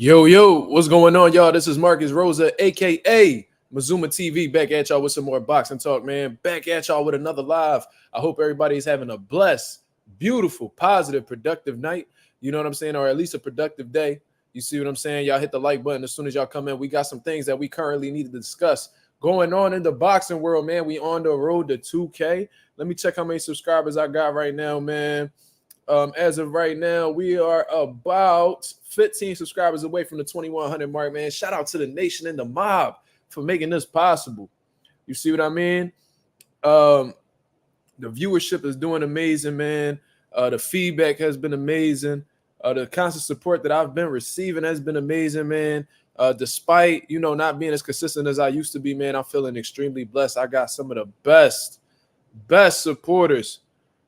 Yo, what's going on, y'all? This is Marcus Rosa, aka Mazuma TV, back at y'all with some more boxing talk, man. Back at y'all with another live. I hope everybody's having a blessed, beautiful, positive, productive night. You know what I'm saying? Or at least a productive day. You see what I'm saying? Y'all hit the like button as soon as y'all come in. We got some things that we currently need to discuss going on in the boxing world, man. We on the road to 2K. Let me check how many subscribers I got right now, man. As of right now, we are about 15 subscribers away from the 2,100 mark, man. Shout out to the nation and the mob for making this possible. You see what I mean? The viewership is doing amazing, man. The feedback has been amazing. The constant support that I've been receiving has been amazing, man. Despite, not being as consistent as I used to be, man, I'm feeling extremely blessed. I got some of the best supporters,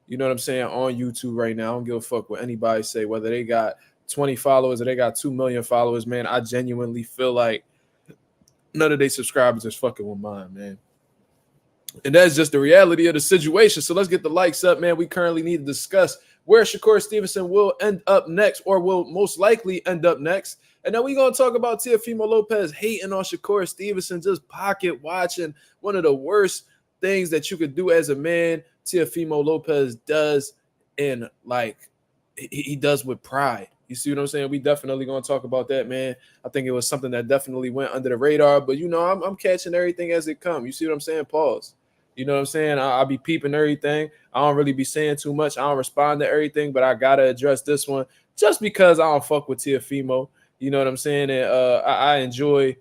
you know what I'm saying, on YouTube right now. I don't give a fuck what anybody say, whether they got 20 followers or they got 2 million followers, man. I genuinely feel like none of their subscribers is fucking with mine, man. And that's just the reality of the situation. So let's get the likes up, man. We currently need to discuss where Shakur Stevenson will end up next, or will most likely end up next. And then we're going to talk about Teofimo Lopez hating on Shakur Stevenson, just pocket watching. One of the worst things that you could do as a man, Teofimo Lopez does, and like he does with pride. You see what I'm saying? We definitely going to talk about that, man. I think it was something that definitely went under the radar, but I'm catching everything as it comes. You see what I'm saying? Pause. You know what I'm saying? I'll be peeping everything. I don't really be saying too much. I don't respond to everything, but I gotta address this one just because I don't fuck with Teofimo. You know what I'm saying? And I enjoy,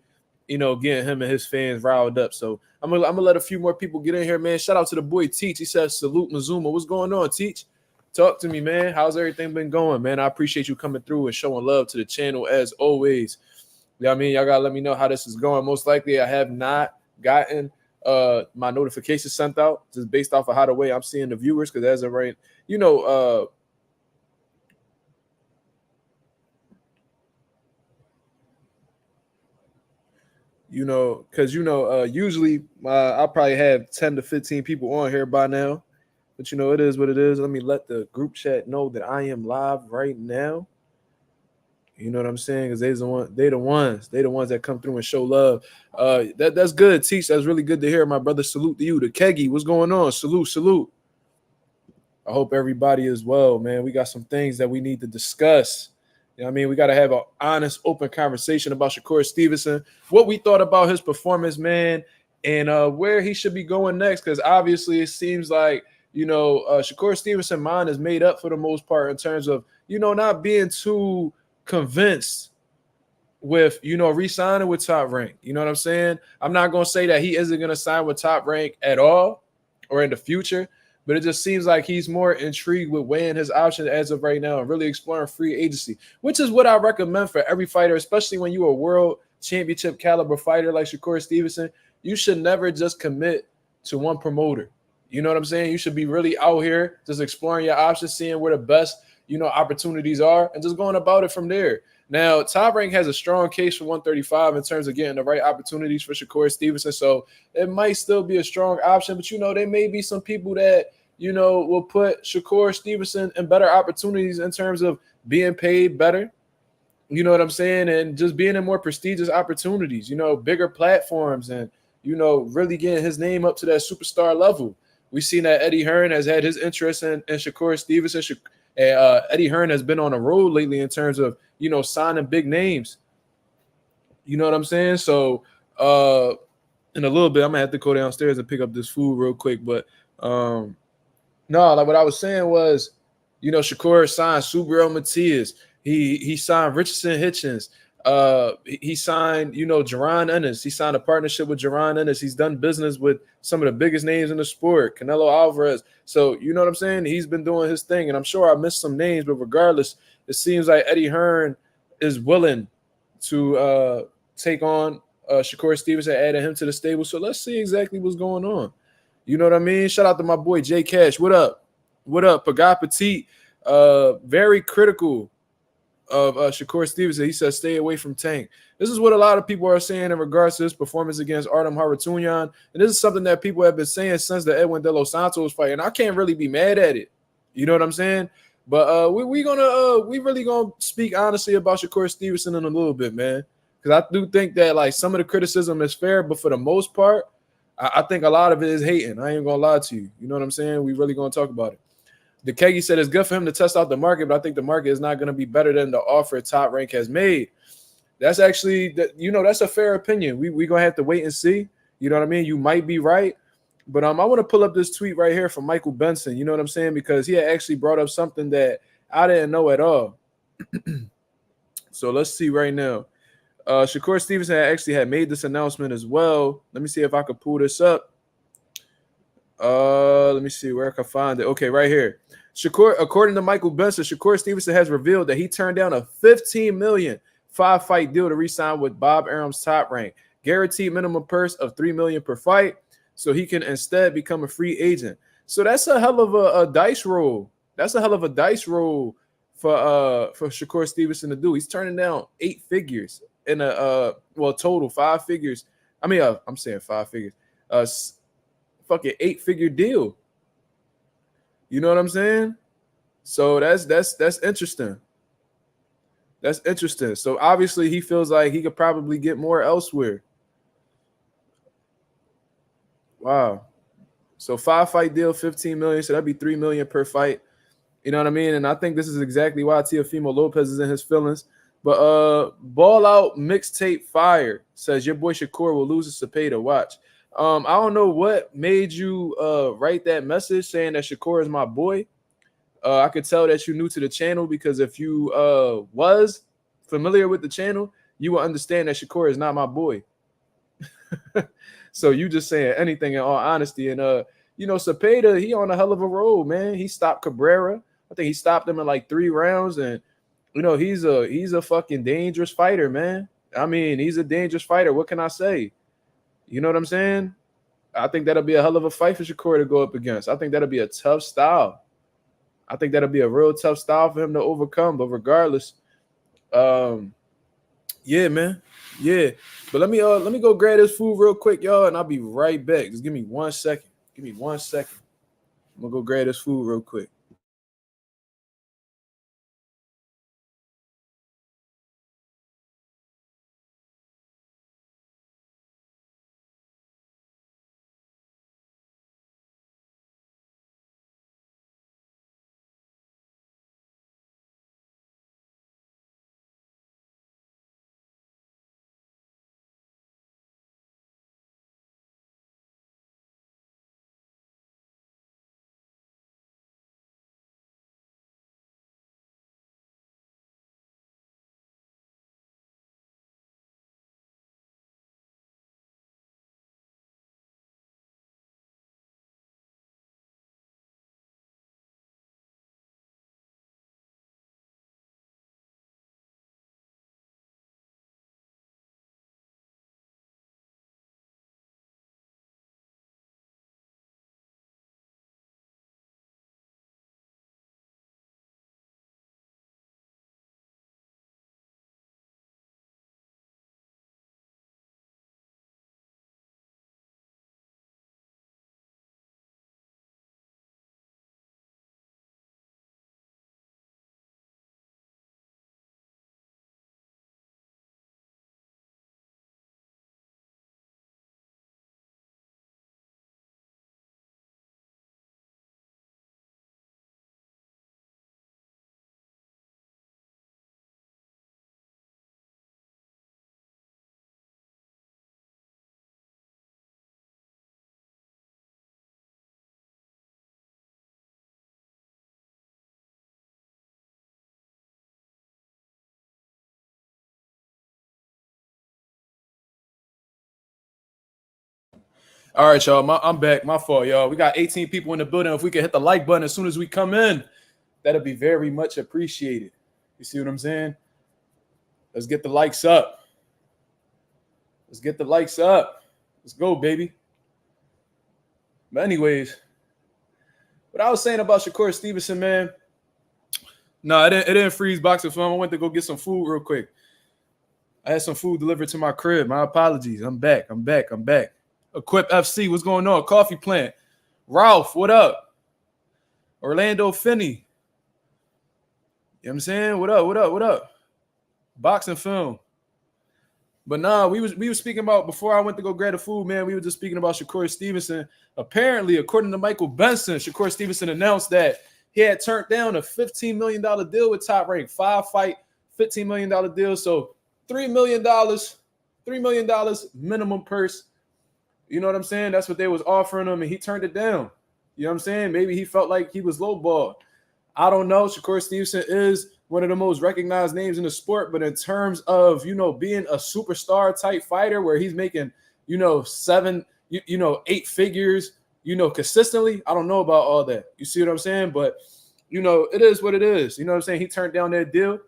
getting him and his fans riled up. So I'm gonna let a few more people get in here, man. Shout out to the boy Teach. He says, salute Mazuma. What's going on, Teach? Talk to me, man. How's everything been going, man? I appreciate you coming through and showing love to the channel as always. You know what I mean? Y'all gotta let me know how this is going. Most likely I have not gotten my notifications sent out just based off of how the way I'm seeing the viewers, because as of right, usually I'll probably have 10 to 15 people on here by now, but it is what it is. Let me let the group chat know that I am live right now. You know what I'm saying? Because they the ones that come through and show love. That's good, Teach. That's really good to hear, my brother. Salute to you. The Keggy, what's going on? Salute. I hope everybody is well, man. We got some things that we need to discuss. You know what I mean? We got to have an honest, open conversation about Shakur Stevenson, what we thought about his performance, man, and where he should be going next. Because obviously it seems like, Shakur Stevenson's mind is made up for the most part in terms of, not being too convinced with, re-signing with Top Rank. You know what I'm saying? I'm not going to say that he isn't going to sign with Top Rank at all or in the future, but it just seems like he's more intrigued with weighing his options as of right now and really exploring free agency, which is what I recommend for every fighter, especially when you're a world championship caliber fighter like Shakur Stevenson. You should never just commit to one promoter. You know what I'm saying? You should be really out here just exploring your options, seeing where the best opportunities are, and just going about it from there. Now, Top Rank has a strong case for 135 in terms of getting the right opportunities for Shakur Stevenson, so it might still be a strong option, but there may be some people that will put Shakur Stevenson in better opportunities in terms of being paid better, you know what I'm saying, and just being in more prestigious opportunities, bigger platforms, and really getting his name up to that superstar level. We've seen that Eddie Hearn has had his interest in Shakur Stevenson. Eddie Hearn has been on the road lately in terms of, signing big names. You know what I'm saying? So in a little bit, I'm going to have to go downstairs and pick up this food real quick. But no, like what I was saying was, Shakur signed Subriel Matias. He signed Richardson Hitchens. He signed, Jaron Ennis. He signed a partnership with Jaron Ennis. He's done business with some of the biggest names in the sport, Canelo Alvarez. So, you know what I'm saying? He's been doing his thing, and I'm sure I missed some names, but regardless, it seems like Eddie Hearn is willing to take on Shakur Stevenson, adding him to the stable. So let's see exactly what's going on. You know what I mean? Shout out to my boy Jay Cash. What up? Pagat Petit, very critical of Shakur Stevenson. He says stay away from Tank. This is what a lot of people are saying in regards to his performance against Artem Harutyunyan, and this is something that people have been saying since the Edwin De Los Santos fight, and I can't really be mad at it. You know what I'm saying? But we really gonna speak honestly about Shakur Stevenson in a little bit, man. Because I do think that like some of the criticism is fair, but for the most part, I think a lot of it is hating. I ain't gonna lie to you. You know what I'm saying? We really gonna talk about it. The Kegi said it's good for him to test out the market, but I think the market is not going to be better than the offer Top Rank has made. That's actually that's a fair opinion. We gonna have to wait and see. You know what I mean? You might be right, but I want to pull up this tweet right here from Michael Benson. You know what I'm saying? Because he had actually brought up something that I didn't know at all. So let's see right now. Shakur Stevenson actually had made this announcement as well. Let me see if I could pull this up. Let me see where I can find it. Okay, right here. Shakur, according to Michael Benson, Shakur Stevenson has revealed that he turned down a $15 million 5-fight deal to re-sign with Bob Arum's Top Rank, guaranteed minimum purse of $3 million per fight, so he can instead become a free agent. So that's a hell of a dice roll. That's a hell of a dice roll for Shakur Stevenson to do. He's turning down 8 figures in a total 5 figures. I mean, I'm saying 5 figures. Fucking 8-figure deal. You know what I'm saying? So that's interesting. That's interesting. So obviously he feels like he could probably get more elsewhere. Wow. So 5-fight deal, 15 million. So that'd be 3 million per fight. You know what I mean? And I think this is exactly why Teofimo Lopez is in his feelings. But Ball Out Mixtape Fire says your boy Shakur will lose his Cepeda. Watch. I don't know what made you write that message saying that Shakur is my boy. I could tell that you're new to the channel because if you was familiar with the channel, you will understand that Shakur is not my boy. So you just saying anything in all honesty. And Cepeda, he on a hell of a roll, man. He stopped Cabrera. I think he stopped him in like 3 rounds, and he's a fucking dangerous fighter, man. I mean, he's a dangerous fighter. What can I say? You know what I'm saying? I think that'll be a hell of a fight for Shakur to go up against. I think that'll be a tough style. I think that'll be a real tough style for him to overcome. But regardless, yeah, man. Yeah. But let me go grab this food real quick, y'all, and I'll be right back. Just give me 1 second. Give me 1 second. I'm gonna go grab this food real quick. All right, y'all. I'm back. My fault, y'all. We got 18 people in the building. If we could hit the like button as soon as we come in, that'd be very much appreciated. You see what I'm saying? Let's get the likes up. Let's get the likes up. Let's go, baby. But anyways, what I was saying about Shakur Stevenson, man. No, it didn't freeze boxing film. I went to go get some food real quick. I had some food delivered to my crib. My apologies. I'm back. Equip FC, what's going on? Coffee Plant. Ralph, what up? Orlando Finney. what I'm saying? What up? Boxing film. But nah, we were speaking about before I went to go grab the food, man. We were just speaking about Shakur Stevenson. Apparently, according to Michael Benson, Shakur Stevenson announced that he had turned down a $15 million deal with Top Rank, 5-fight, $15 million deal. So $3 million minimum purse. You know what I'm saying? That's what they was offering him, and he turned it down. You know what I'm saying? Maybe he felt like he was lowballed. I don't know. Shakur Stevenson is one of the most recognized names in the sport, but in terms of, being a superstar type fighter where he's making, 7, 8 figures, consistently, I don't know about all that. You see what I'm saying? But, it is what it is. You know what I'm saying? He turned down that deal,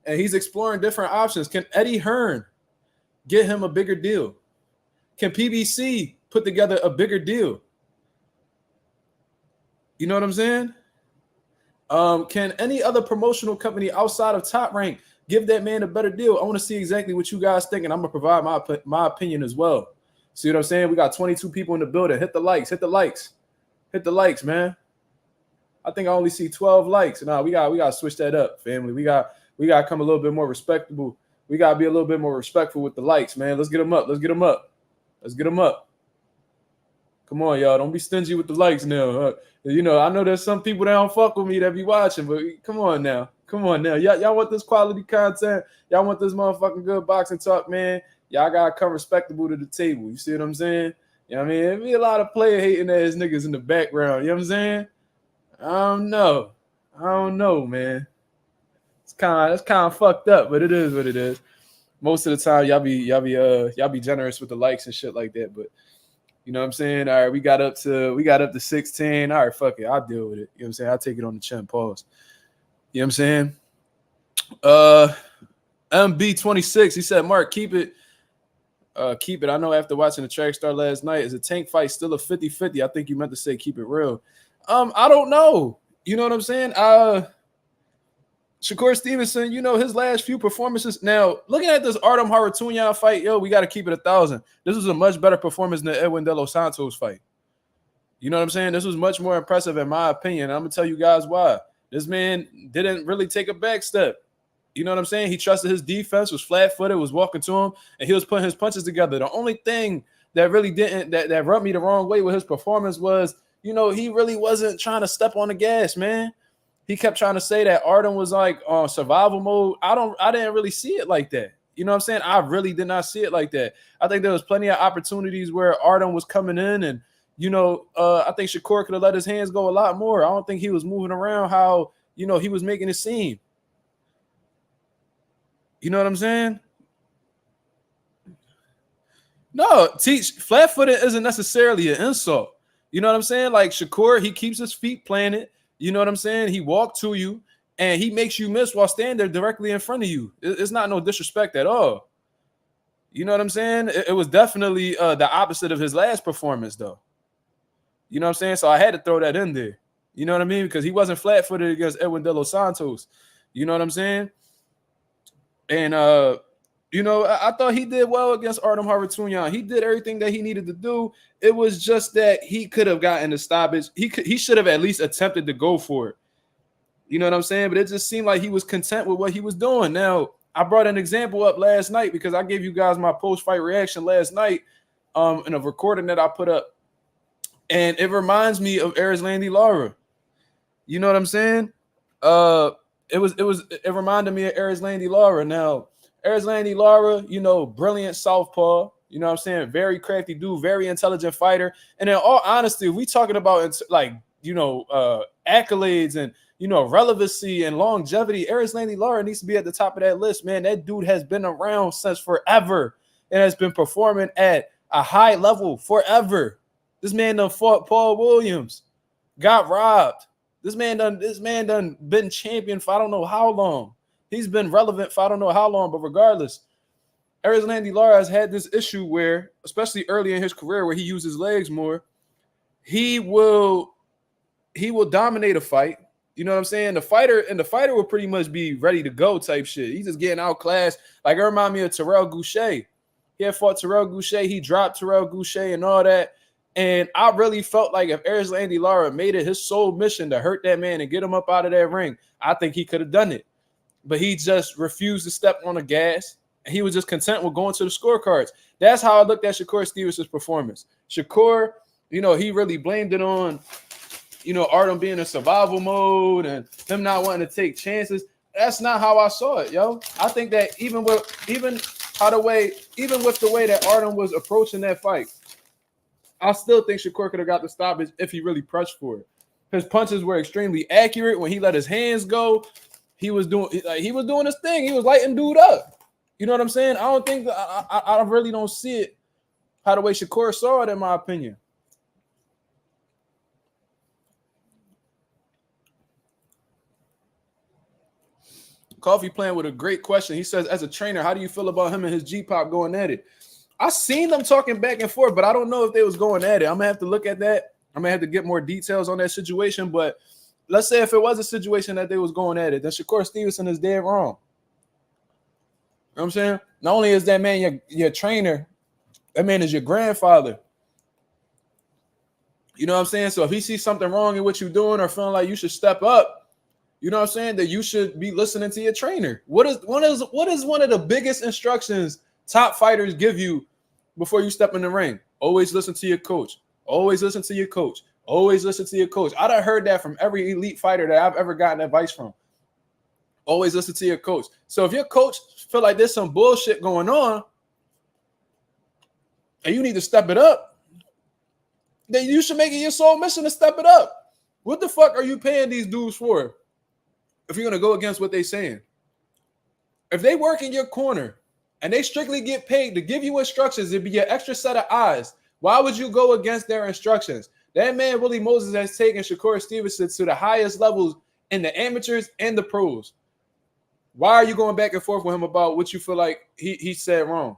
and he's exploring different options. Can Eddie Hearn get him a bigger deal? Can PBC put together a bigger deal? You know what I'm saying? Can any other promotional company outside of Top Rank give that man a better deal? I want to see exactly what you guys think, and I'm going to provide my opinion as well. See what I'm saying? We got 22 people in the building. Hit the likes, man. I think I only see 12 likes. Nah, we got to switch that up, family. We got to come a little bit more respectable. We got to be a little bit more respectful with the likes, man. Let's get them up. Come on, y'all. Don't be stingy with the likes now. I know there's some people that don't fuck with me that be watching, but come on now. Y'all want this quality content? Y'all want this motherfucking good boxing talk, man? Y'all got to come respectable to the table. You see what I'm saying? You know what I mean? There be a lot of player hating ass niggas in the background. You know what I'm saying? I don't know, man. It's kind of fucked up, but it is what it is. Most of the time, y'all be generous with the likes and shit like that, but you know what I'm saying? All right, we got up to 16. All right, fuck it. I'll deal with it. You know what I'm saying? I'll take it on the chin. Pause. You know what I'm saying? MB26, he said, Mark, keep it. I know after watching the track start last night, is a tank fight still a 50-50? I think you meant to say keep it real. I don't know. You know what I'm saying? Shakur Stevenson, his last few performances. Now, looking at this Artem Harutyunyan fight, we got to keep it 1,000. This was a much better performance than the Edwin De Los Santos fight. You know what I'm saying? This was much more impressive in my opinion. I'm going to tell you guys why. This man didn't really take a back step. You know what I'm saying? He trusted his defense, was flat-footed, was walking to him, and he was putting his punches together. The only thing that really that rubbed me the wrong way with his performance was, he really wasn't trying to step on the gas, man. He kept trying to say that Artem was like on survival mode. I didn't really see it like that. You know what I'm saying? I really did not see it like that. I think there was plenty of opportunities where Artem was coming in and, I think Shakur could have let his hands go a lot more. I don't think he was moving around how, he was making it seem. You know what I'm saying? No, flat-footed isn't necessarily an insult. You know what I'm saying? Like Shakur, he keeps his feet planted. You know what I'm saying? He walked to you, and he makes you miss while standing there directly in front of you. It's not no disrespect at all. You know what I'm saying? It was definitely the opposite of his last performance, though. You know what I'm saying? So I had to throw that in there. You know what I mean? Because he wasn't flat-footed against Edwin De Los Santos. You know what I'm saying? And, I thought he did well against Artem Harutyunyan. He did everything that he needed to do. It was just that he could have gotten the stoppage. He should have at least attempted to go for it. You know what I'm saying? But it just seemed like he was content with what he was doing. Now, I brought an example up last night because I gave you guys my post-fight reaction last night in a recording that I put up. And it reminds me of Erislandy Lara. You know what I'm saying? It reminded me of Erislandy Lara. Now, Erislandy Lara, brilliant southpaw, you know what I'm saying? Very crafty dude, very intelligent fighter. And in all honesty, we talking about accolades and, relevancy and longevity. Erislandy Lara needs to be at the top of that list, man. That dude has been around since forever and has been performing at a high level forever. This man done fought Paul Williams, got robbed. This man done been champion for I don't know how long. He's been relevant for I don't know how long, but regardless, Erislandy Lara has had this issue where, especially early in his career, where he uses legs more, he will dominate a fight. You know what I'm saying? The fighter will pretty much be ready to go type shit. He's just getting outclassed. Like, it reminds me of Terrell Goucher. He had fought Terrell Goucher. He dropped Terrell Goucher and all that. And I really felt like if Erislandy Lara made it his sole mission to hurt that man and get him up out of that ring, I think he could have done it. But he just refused to step on the gas. And he was just content with going to the scorecards. That's how I looked at Shakur Stevenson's performance. Shakur, he really blamed it on, Artem being in survival mode and him not wanting to take chances. That's not how I saw it, yo. I think that even with the way that Artem was approaching that fight, I still think Shakur could have got the stoppage if he really pressed for it. His punches were extremely accurate. When he let his hands go, he was doing his thing. He was lighting dude up. You know what I'm saying? I don't think I really don't see it how the way Shakur saw it, in my opinion. Coffee playing with a great question. He says, as a trainer, how do you feel about him and his G-pop going at it? I seen them talking back and forth, but I don't know if they was going at it. I'm gonna have to look at that. I'm gonna have to get more details on that situation. But let's say if it was a situation that they was going at it, then Shakur Stevenson is dead wrong. You know what I'm saying? Not only is that man your trainer, that man is your grandfather. You know what I'm saying? So if he sees something wrong in what you're doing or feeling like you should step up, you know what I'm saying, that you should be listening to your trainer. What is one of the biggest instructions top fighters give you before you step in the ring? Always listen to your coach. Always listen to your coach. Always listen to your coach. I done heard that from every elite fighter that I've ever gotten advice from. Always listen to your coach. So if your coach feel like there's some bullshit going on and you need to step it up, then you should make it your sole mission to step it up. What the fuck are you paying these dudes for if you're going to go against what they're saying? If they work in your corner and they strictly get paid to give you instructions, it'd be your extra set of eyes. Why would you go against their instructions? That man, Willie Moses, has taken Shakur Stevenson to the highest levels in the amateurs and the pros. Why are you going back and forth with him about what you feel like he said wrong?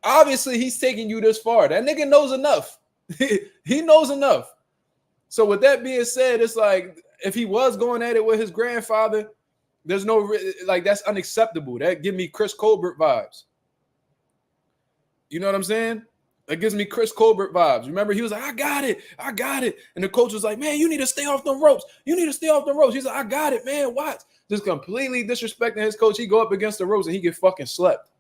Obviously, he's taking you this far. That nigga knows enough. He knows enough. So with that being said, it's like if he was going at it with his grandfather, there's no that's unacceptable. That give me Chris Colbert vibes. You know what I'm saying? That gives me Chris Colbert vibes. Remember, he was like, I got it. And the coach was like, man, you need to stay off them ropes. He's like, I got it, man. Watch. Just completely disrespecting his coach. He go up against the ropes and he get fucking slept.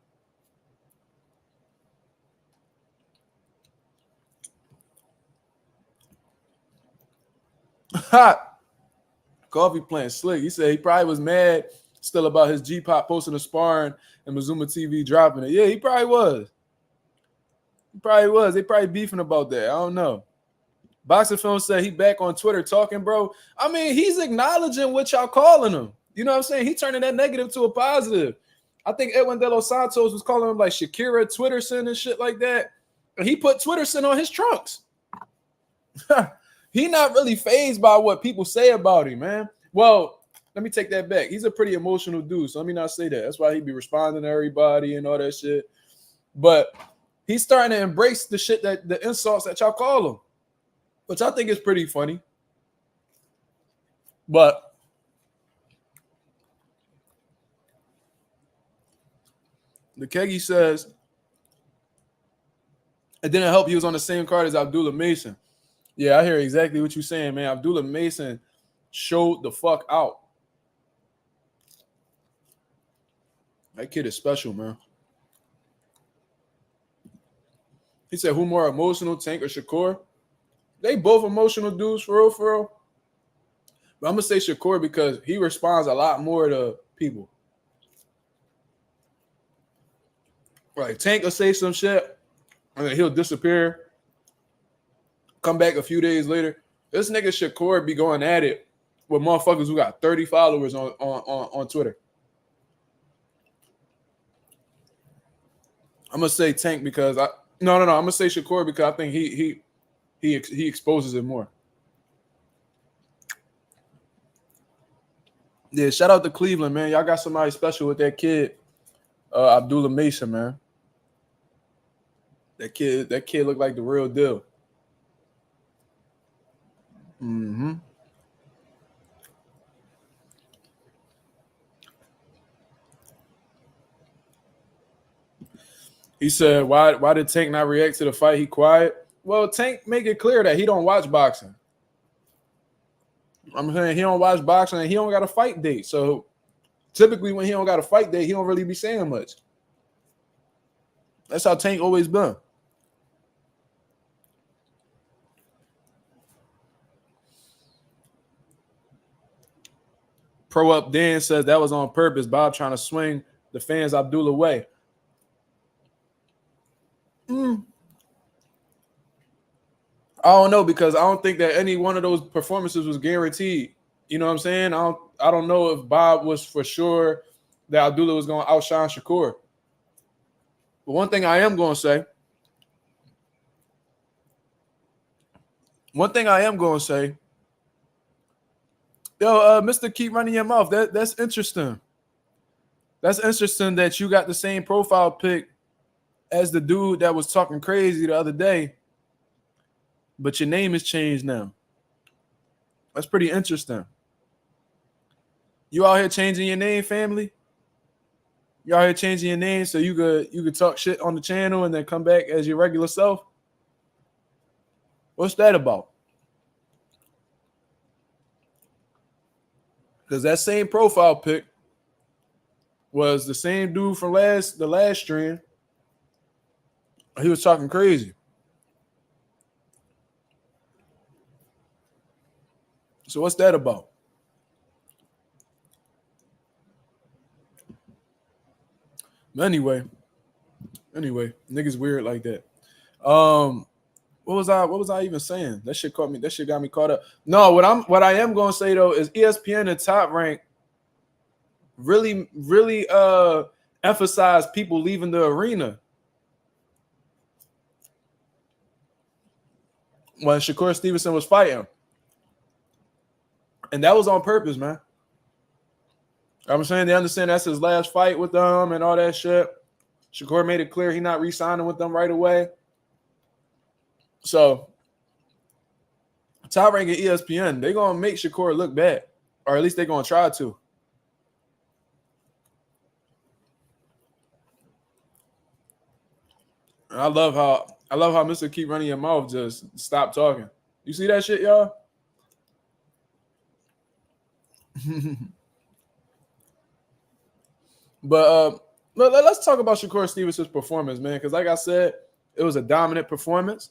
Hot. Coffee playing slick. He said he probably was mad still about his G-pop posting a sparring and Mazuma TV dropping it. Yeah, he probably was. They probably beefing about that. I don't know. Boxing Film said he back on Twitter talking, bro. I mean, he's acknowledging what y'all calling him. You know what I'm saying? He turning that negative to a positive. I think Edwin De Los Santos was calling him like Shakira Twitterson and shit like that. And he put Twitterson on his trunks. He not really fazed by what people say about him, man. Well, let me take that back. He's a pretty emotional dude, so let me not say that. That's why he be responding to everybody and all that shit. But he's starting to embrace the shit that the insults that y'all call him, which I think is pretty funny. But the Kegi says it didn't help he was on the same card as Abdullah Mason. Yeah, I hear exactly what you're saying, man. Abdullah Mason showed the fuck out. That kid is special, man. He said, who more emotional, Tank or Shakur? They both emotional dudes, for real. But I'm going to say Shakur because he responds a lot more to people. Like, Tank will say some shit, and then he'll disappear, come back a few days later. This nigga Shakur be going at it with motherfuckers who got 30 followers on Twitter. I'm going to say Tank because No. I'm going to say Shakur because I think he exposes it more. Yeah, shout out to Cleveland, man. Y'all got somebody special with that kid, Abdullah Mason, man. That kid looked like the real deal. Mm-hmm. He said, why did Tank not react to the fight? He quiet. Well, Tank make it clear that he don't watch boxing. I'm saying he don't watch boxing and he don't got a fight date. So typically when he don't got a fight date, he don't really be saying much. That's how Tank always been. Pro Up Dan says that was on purpose. Bob trying to swing the fans Abdullah away. I don't know, because I don't think that any one of those performances was guaranteed. You know what I'm saying? I don't know if Bob was for sure that Abdullah was going to outshine Shakur. But one thing I am going to say, Mr. Keep Running Your Mouth. That's interesting. That's interesting that you got the same profile pic as the dude that was talking crazy the other day, but your name is changed now. That's pretty interesting. You out here changing your name, family? You out here changing your name so you could talk shit on the channel and then come back as your regular self? What's that about? Because that same profile pic was the same dude from the last stream. He was talking crazy. So what's that about? Anyway, niggas weird like that. What was I even saying? That shit got me caught up. No, what I am gonna say though is ESPN and Top Rank really emphasize people leaving the arena when Shakur Stevenson was fighting. And that was on purpose, man. I'm saying they understand that's his last fight with them and all that shit. Shakur made it clear he's not re-signing with them right away. So Top Rank and ESPN, they're going to make Shakur look bad. Or at least they're going to try to. And I love how Mr. Keep Running Your Mouth just stop talking. You see that shit, y'all? But let's talk about Shakur Stevenson's performance, man, because like I said, it was a dominant performance.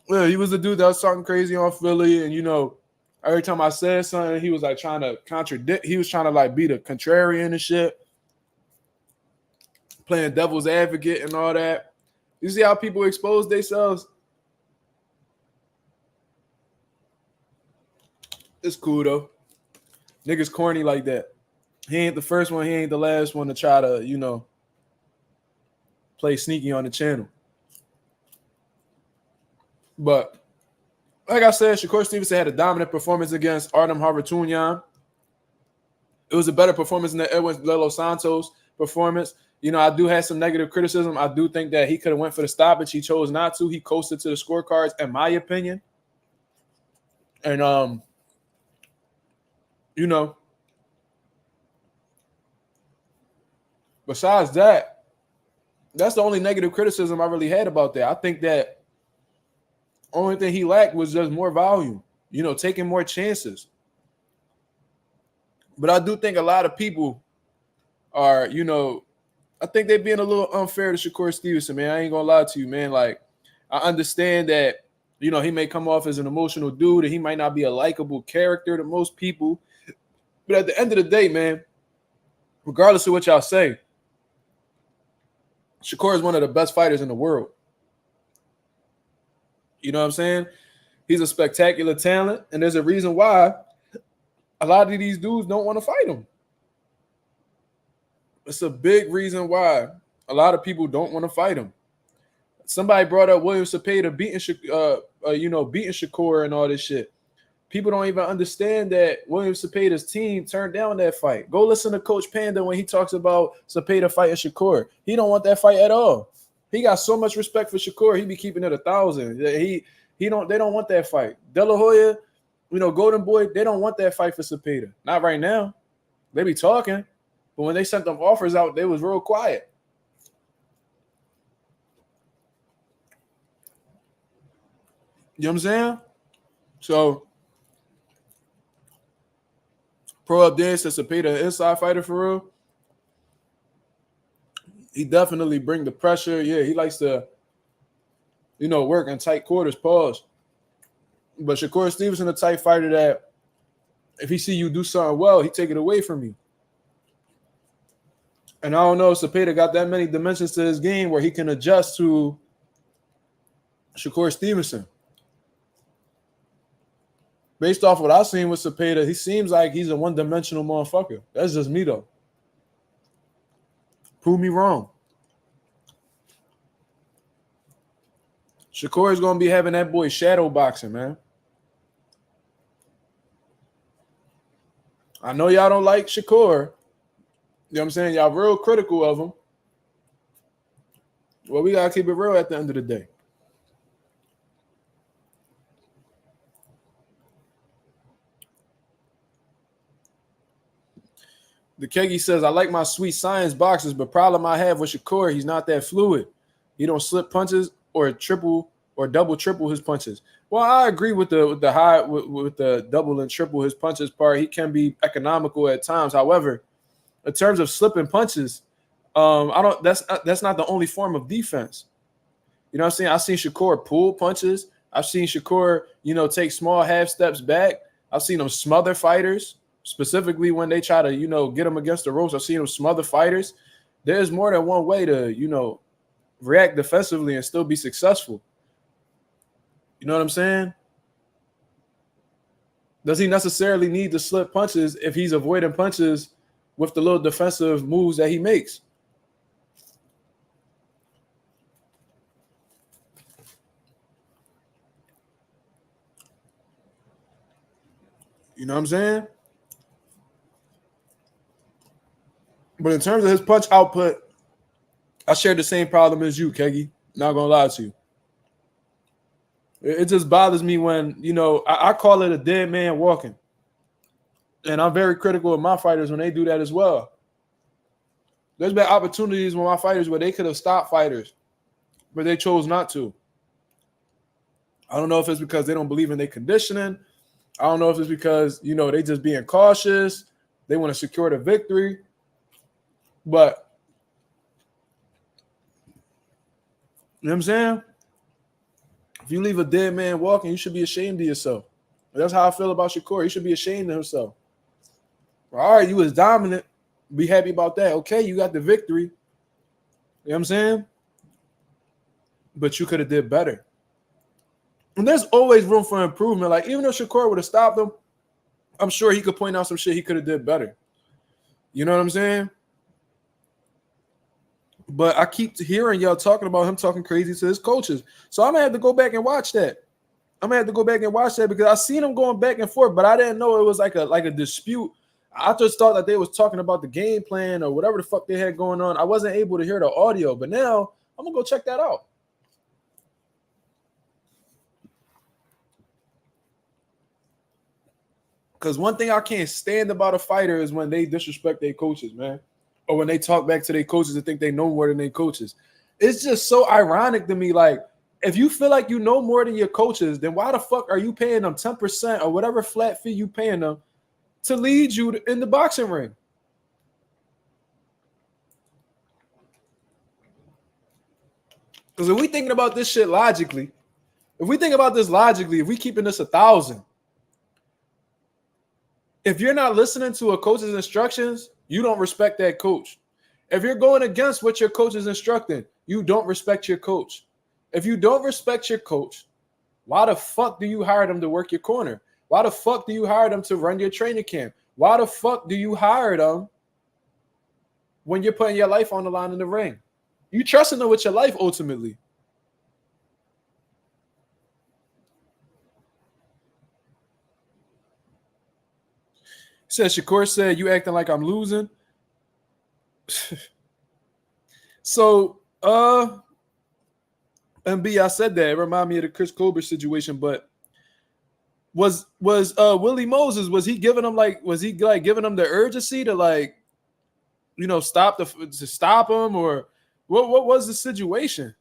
Yeah, he was the dude that was talking crazy on Philly, and you know, every time I said something, he was like trying to contradict. He was trying to like be the contrarian and shit, playing devil's advocate and all that. You see how people expose themselves? It's cool though. Niggas corny like that. He ain't the first one. He ain't the last one to try to, you know, play sneaky on the channel. But like I said, Shakur Stevenson had a dominant performance against Artem Harutyunyan. It was a better performance than the Edwin Lelo Santos performance. You know, I do have some negative criticism. I do think that he could have went for the stoppage. He chose not to. He coasted to the scorecards, in my opinion. And you know, besides that, that's the only negative criticism I really had about that. I think that only thing he lacked was just more volume, you know, taking more chances. But I do think a lot of people are, you know, I think they're being a little unfair to Shakur Stevenson, man. I ain't gonna lie to you, man. Like, I understand that, you know, he may come off as an emotional dude and he might not be a likable character to most people. But at the end of the day, man, regardless of what y'all say, Shakur is one of the best fighters in the world. You know what I'm saying? He's a spectacular talent, and there's a reason why a lot of these dudes don't want to fight him. It's a big reason why a lot of people don't want to fight him. Somebody brought up William Cepeda beating Shakur and all this shit. People don't even understand that William Cepeda's team turned down that fight. Go listen to Coach Panda when he talks about Cepeda fighting Shakur. He don't want that fight at all. He got so much respect for Shakur. He be keeping it 1,000. They don't want that fight. De La Hoya, you know, Golden Boy, they don't want that fight for Cepeda. Not right now. They be talking, but when they sent them offers out, they was real quiet. You know what I'm saying? So Pro up there says Cepeda an inside fighter for real. He definitely bring the pressure. Yeah, he likes to, work in tight quarters, pause. But Shakur Stevenson a tight fighter that if he see you do something well, he take it away from you. And I don't know if Cepeda got that many dimensions to his game where he can adjust to Shakur Stevenson. Based off what I've seen with Cepeda, he seems like he's a one-dimensional motherfucker. That's just me, though. Prove me wrong. Shakur is going to be having that boy shadow boxing, man. I know y'all don't like Shakur. You know what I'm saying? Y'all real critical of him. Well, we got to keep it real at the end of the day. The Kegi says, I like my sweet science boxers, but problem I have with Shakur, he's not that fluid. He don't slip punches or double triple his punches. Well, I agree with the high with the double and triple his punches part. He can be economical at times. However, in terms of slipping punches, that's not the only form of defense. You know what I'm saying? I've seen Shakur pull punches. I've seen Shakur, take small half steps back. I've seen him smother fighters, specifically when they try to, get him against the ropes. I've seen him smother fighters. There's more than one way to, react defensively and still be successful. You know what I'm saying? Does he necessarily need to slip punches if he's avoiding punches with the little defensive moves that he makes? You know what I'm saying? But in terms of his punch output, I share the same problem as you, Kegi. Not gonna lie to you. It just bothers me when, I call it a dead man walking. And I'm very critical of my fighters when they do that as well. There's been opportunities with my fighters where they could have stopped fighters, but they chose not to. I don't know if it's because they don't believe in their conditioning. I don't know if it's because, they just being cautious. They want to secure the victory. But, you know what I'm saying? If you leave a dead man walking, you should be ashamed of yourself. That's how I feel about Shakur. He should be ashamed of himself. All right, you was dominant. Be happy about that. Okay, you got the victory. You know what I'm saying? But you could have did better. And there's always room for improvement. Like, even if Shakur would have stopped him, I'm sure he could point out some shit he could have did better. You know what I'm saying? But I keep hearing y'all talking about him talking crazy to his coaches. So I'm going to have to go back and watch that. Because I seen him going back and forth, but I didn't know it was like a dispute. I just thought that they was talking about the game plan or whatever the fuck they had going on. I wasn't able to hear the audio, but now I'm going to go check that out. Because one thing I can't stand about a fighter is when they disrespect their coaches, man. Or when they talk back to their coaches and think they know more than their coaches. It's just so ironic to me. Like, if you feel like you know more than your coaches, then why the fuck are you paying them 10% or whatever flat fee you paying them to lead you in the boxing ring? Because if we thinking about this shit logically, if we keeping this 1,000, if you're not listening to a coach's instructions, you don't respect that coach. If you're going against what your coach is instructing, you don't respect your coach. If you don't respect your coach, why the fuck do you hire them to work your corner? Why the fuck do you hire them to run your training camp? Why the fuck do you hire them when you're putting your life on the line in the ring? You trusting them with your life ultimately. Says Shakur said, you acting like I'm losing. So, MB, I said that. It reminded me of the Chris Colbert situation, but was Willie Moses, was he giving him the urgency to stop him, or what was the situation?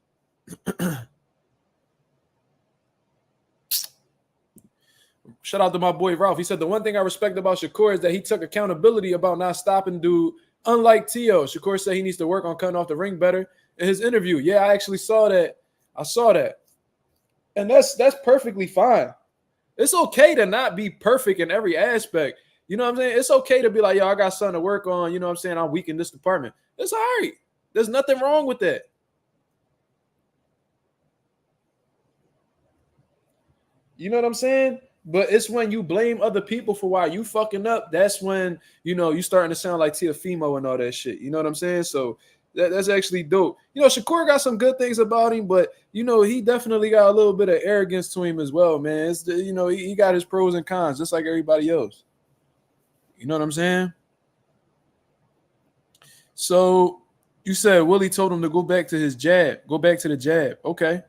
Shout out to my boy Ralph. He said the one thing I respect about Shakur is that he took accountability about not stopping dude. Unlike Teo, Shakur said he needs to work on cutting off the ring better in his interview. Yeah, I actually saw that. I saw that. And that's perfectly fine. It's okay to not be perfect in every aspect. You know what I'm saying? It's okay to be like, yo, I got something to work on. You know what I'm saying? I'm weak in this department. It's all right. There's nothing wrong with that. You know what I'm saying? But it's when you blame other people for why you fucking up. That's when, you know, you starting to sound like Teofimo and all that shit. You know what I'm saying? So that's actually dope. You know, Shakur got some good things about him, but, you know, he definitely got a little bit of arrogance to him as well, man. It's you know, he got his pros and cons just like everybody else. You know what I'm saying? So you said Willie told him to go back to his jab. Go back to the jab. Okay.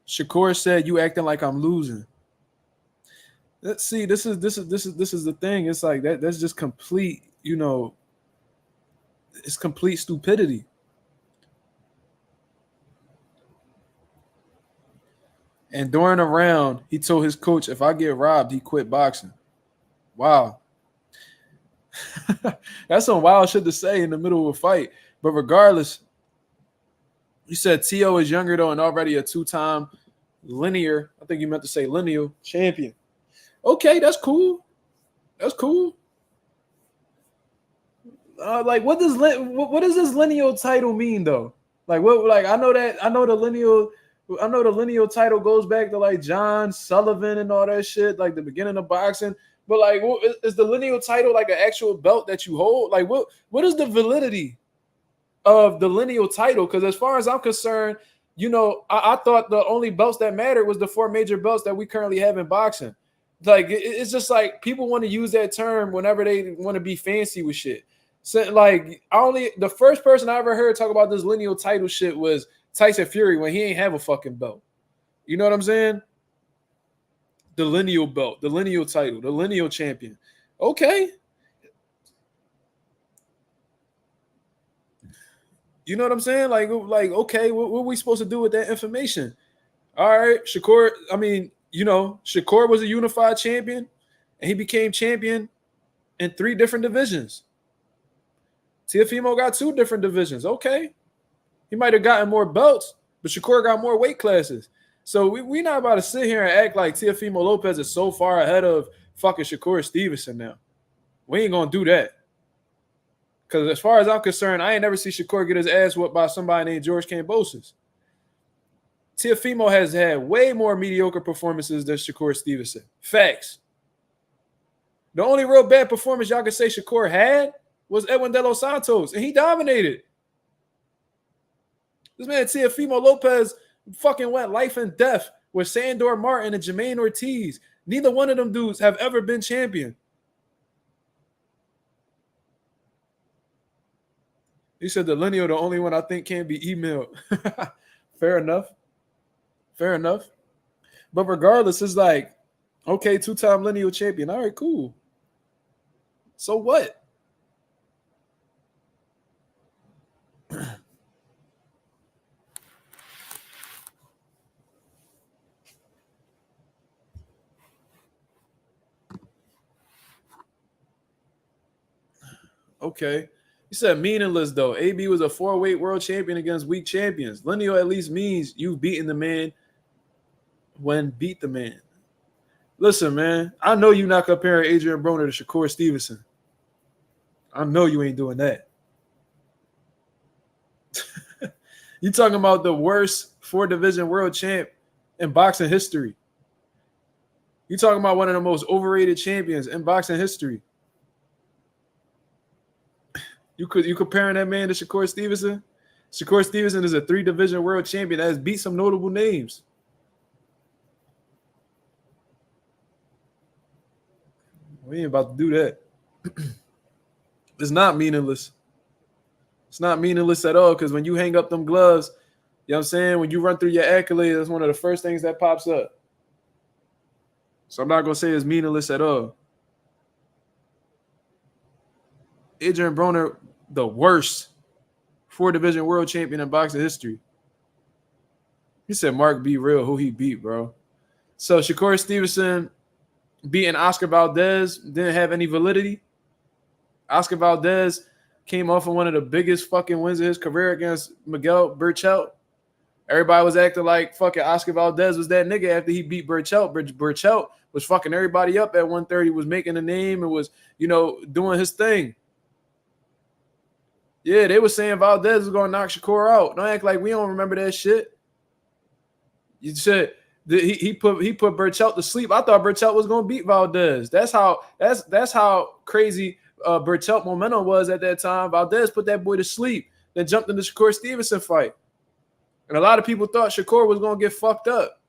Shakur said you acting like I'm losing. Let's see. This is the thing. It's like that. That's just complete. You know, it's complete stupidity. And during a round, he told his coach, "If I get robbed, he quit boxing." Wow, that's some wild shit to say in the middle of a fight. But regardless, you said Teo is younger though and already a two-time linear. I think you meant to say lineal champion. Okay, that's cool. That's cool. Like, what does this lineal title mean though? Like, what? Like, I know the lineal title goes back to like John Sullivan and all that shit, like the beginning of boxing. But like, is the lineal title like an actual belt that you hold? Like, what is the validity of the lineal title? Because as far as I'm concerned, you know, I thought the only belts that mattered was the four major belts that we currently have in boxing. Like, it's just like people want to use that term whenever they want to be fancy with shit. So, like, the first person I ever heard talk about this lineal title shit was Tyson Fury when he ain't have a fucking belt. You know what I'm saying? The lineal belt, the lineal title, the lineal champion. Okay. You know what I'm saying? Like okay, what are we supposed to do with that information? All right, Shakur. I mean, you know, Shakur was a unified champion, and he became champion in 3 different divisions. Teofimo got 2 different divisions. Okay, he might have gotten more belts, but Shakur got more weight classes. So we not about to sit here and act like Teofimo Lopez is so far ahead of fucking Shakur Stevenson now. We ain't gonna do that. Because as far as I'm concerned, I ain't never see Shakur get his ass whooped by somebody named George Kambosos. Teofimo has had way more mediocre performances than Shakur Stevenson. Facts. The only real bad performance y'all can say Shakur had was Edwin De Los Santos, and he dominated. This man Teofimo Lopez fucking went life and death with Sandor Martin and Jermaine Ortiz. Neither one of them dudes have ever been champion. He said the lineal, the only one I think can be emailed. Fair enough. Fair enough. But regardless, it's like, okay, 2-time lineal champion. All right, cool. So what? Okay. You said meaningless, though. AB was a 4-weight world champion against weak champions. Lineal at least means you've beaten the man when beat the man. Listen, man, I know you're not comparing Adrian Broner to Shakur Stevenson. I know you ain't doing that. You talking about the worst 4-division world champ in boxing history. You talking about one of the most overrated champions in boxing history. You comparing that man to Shakur Stevenson? Shakur Stevenson is a 3-division world champion that has beat some notable names. We ain't about to do that. It's not meaningless. It's not meaningless at all because when you hang up them gloves, you know what I'm saying? When you run through your accolades, that's one of the first things that pops up. So I'm not going to say it's meaningless at all. Adrian Broner, the worst 4-division world champion in boxing history. He said, Mark, be real. Who he beat, bro? So Shakur Stevenson beating Oscar Valdez didn't have any validity. Oscar Valdez came off of one of the biggest fucking wins of his career against Miguel Burchelt. Everybody was acting like fucking Oscar Valdez was that nigga after he beat Burchelt. Burchelt was fucking everybody up at 130, was making a name and was, doing his thing. Yeah, they were saying Valdez was going to knock Shakur out. Don't act like we don't remember that shit. You said he put Burchelt to sleep. I thought Burchelt was going to beat Valdez. That's how crazy Burchelt momentum was at that time. Valdez put that boy to sleep, then jumped in the Shakur Stevenson fight. And a lot of people thought Shakur was going to get fucked up.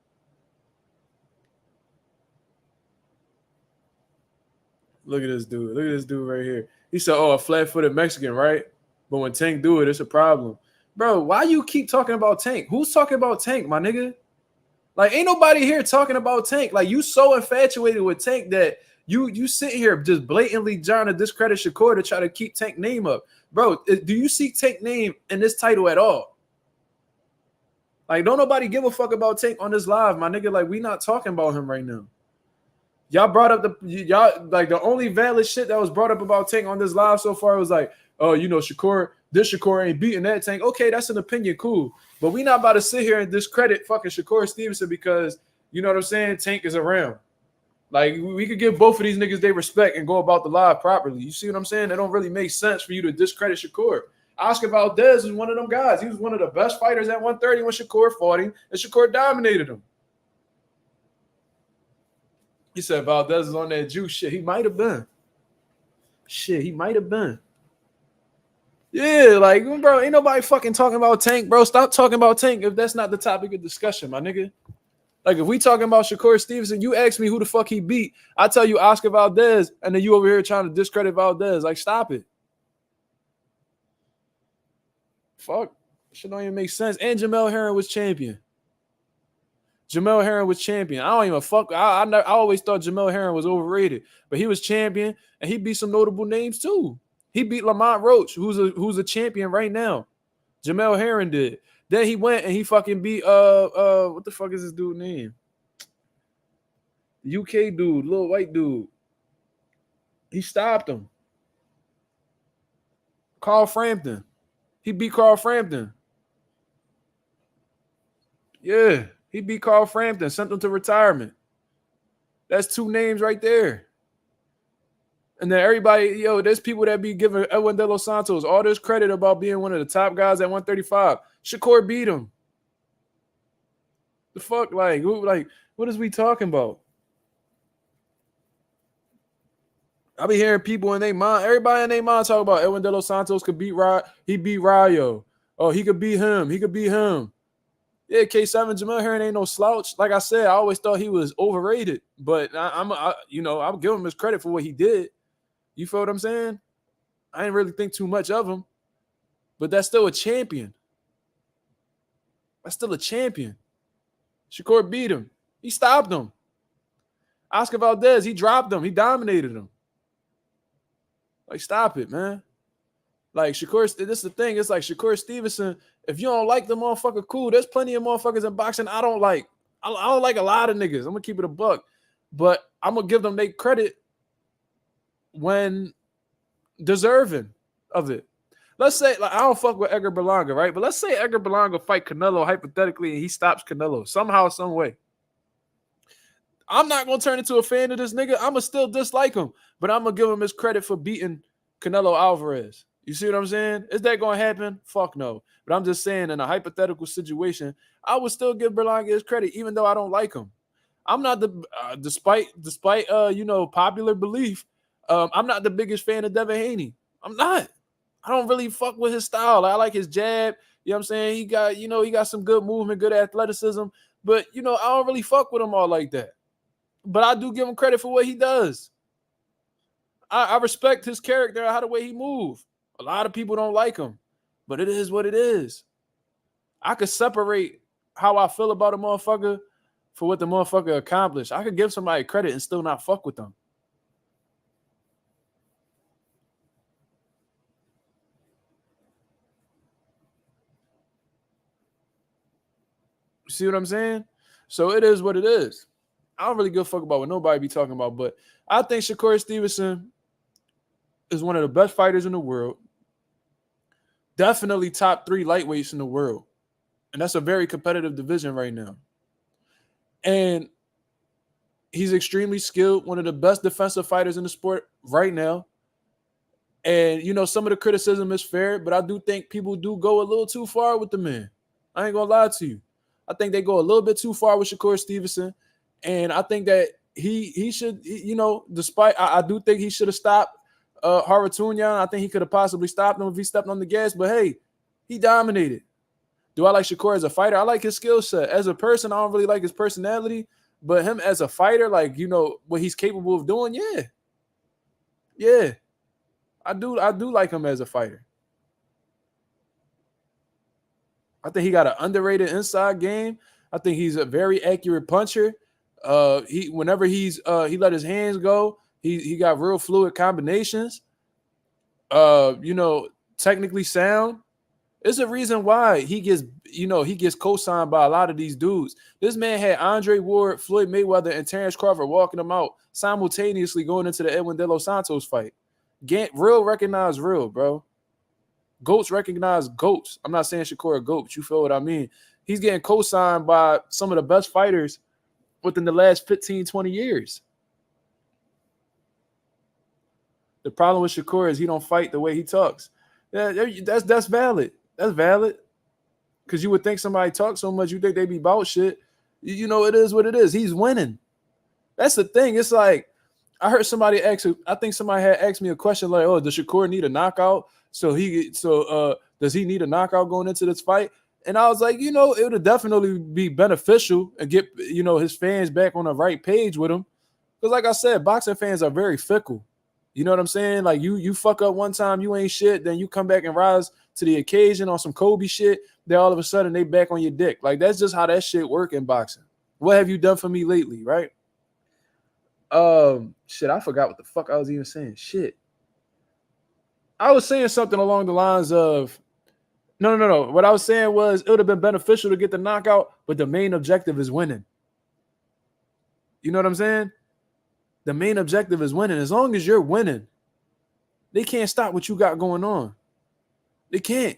Look at this dude. Look at this dude right here. He said, a flat-footed Mexican, right? But when Tank do it, it's a problem. Bro, why you keep talking about Tank? Who's talking about Tank, my nigga? Like, ain't nobody here talking about Tank. Like, you so infatuated with Tank that you sit here just blatantly trying to discredit Shakur to try to keep Tank name up. Bro, do you see Tank name in this title at all? Like, don't nobody give a fuck about Tank on this live, my nigga. Like, we not talking about him right now. Y'all brought up the only valid shit that was brought up about Tank on this live so far was like, Shakur ain't beating that Tank. Okay, that's an opinion, cool. But we not about to sit here and discredit fucking Shakur Stevenson because, you know what I'm saying, Tank is around. Like, we could give both of these niggas their respect and go about the live properly. You see what I'm saying? That don't really make sense for you to discredit Shakur. Oscar Valdez was one of them guys. He was one of the best fighters at 130 when Shakur fought him, and Shakur dominated him. He said Valdez is on that juice shit. He might have been. Shit, he might have been. Yeah, like, bro, ain't nobody fucking talking about Tank, bro. Stop talking about Tank if that's not the topic of discussion, my nigga. Like, if we talking about Shakur Stevenson, you ask me who the fuck he beat. I tell you Oscar Valdez, and then you over here trying to discredit Valdez. Like, stop it. Fuck. Shit don't even make sense. And Jamel Herring was champion. I don't even fuck. I always thought Jamel Herring was overrated, but he was champion, and he beat some notable names too. He beat Lamont Roach, who's a champion right now. Jamel Herring did. Then he went and he fucking beat what the fuck is this dude name? The UK dude, little white dude. He stopped him. Carl Frampton. He beat Carl Frampton. Yeah, he beat Carl Frampton, sent him to retirement. That's two names right there. And then everybody, there's people that be giving Edwin De Los Santos all this credit about being one of the top guys at 135. Shakur beat him. The fuck, what is we talking about? I be hearing people in their mind, everybody in their mind talk about Edwin De Los Santos could beat he beat Rayo. Oh, he could beat him. Yeah, K7 Jamel Herring ain't no slouch. Like I said, I always thought he was overrated, but I'll give him his credit for what he did. You feel what I'm saying? I didn't really think too much of him, but that's still a champion. Shakur beat him. He stopped him. Oscar Valdez, he dropped him. He dominated him. Like, stop it, man. Like, Shakur, this is the thing. It's like Shakur Stevenson, if you don't like the motherfucker, cool. There's plenty of motherfuckers in boxing I don't like. I don't like a lot of niggas. I'm going to keep it a buck. But I'm going to give them their credit when deserving of it. Let's say, I don't fuck with Edgar Berlanga, right? But let's say Edgar Berlanga fight Canelo hypothetically and he stops Canelo somehow, some way. I'm not going to turn into a fan of this nigga. I'm going to still dislike him. But I'm going to give him his credit for beating Canelo Alvarez. You see what I'm saying? Is that going to happen? Fuck no. But I'm just saying, in a hypothetical situation, I would still give Berlanga his credit, even though I don't like him. I'm not despite popular belief, I'm not the biggest fan of Devin Haney. I'm not. I don't really fuck with his style. I like his jab. You know what I'm saying? He got some good movement, good athleticism. But, I don't really fuck with him all like that. But I do give him credit for what he does. I respect his character, how the way he moves. A lot of people don't like him, but it is what it is. I could separate how I feel about a motherfucker for what the motherfucker accomplished. I could give somebody credit and still not fuck with them. see what I'm saying? So it is what it is. I don't really give a fuck about what nobody be talking about, but I think Shakur Stevenson is one of the best fighters in the world. Definitely top 3 lightweights in the world. And that's a very competitive division right now. And he's extremely skilled, one of the best defensive fighters in the sport right now. And, you know, some of the criticism is fair, but I do think people do go a little too far with the man. I ain't going to lie to you. I think they go a little bit too far with Shakur Stevenson. And I think that he should, you know, despite, I do think he should have stopped Haratunyan. I think he could have possibly stopped him if he stepped on the gas. But, hey, he dominated. Do I like Shakur as a fighter? I like his skill set. As a person, I don't really like his personality. But him as a fighter, like, you know, what he's capable of doing, yeah. Yeah. I do like him as a fighter. I think he got an underrated inside game. I think he's a very accurate puncher. Whenever he let his hands go, he got real fluid combinations. You know, technically sound. It's a reason why he gets co-signed by a lot of these dudes. This man had Andre Ward, Floyd Mayweather, and Terrence Crawford walking him out simultaneously going into the Edwin De Los Santos fight. Real recognize real, bro. Goats recognize goats. I'm not saying Shakur a goat, but you feel what I mean. He's getting co-signed by some of the best fighters within the last 15, 20 years. The problem with Shakur is he don't fight the way he talks. Yeah, that's valid. That's valid. Because you would think somebody talks so much, you think they be about shit. You know, it is what it is. He's winning. That's the thing. It's like, I heard somebody I think somebody had asked me a question like, oh, does Shakur need a knockout? So does he need a knockout going into this fight? And I was like, you know, it would definitely be beneficial and get, you know, his fans back on the right page with him. Because like I said, boxing fans are very fickle. You know what I'm saying? Like you fuck up one time, you ain't shit, then you come back and rise to the occasion on some Kobe shit, then all of a sudden they back on your dick. Like that's just how that shit work in boxing. What have you done for me lately, right? Shit, I forgot what the fuck I was even saying. Shit. I was saying something along the lines of no. What I was saying was it would have been beneficial to get the knockout, but the main objective is winning. You know what I'm saying? The main objective is winning. As long as you're winning, they can't stop what you got going on. They can't.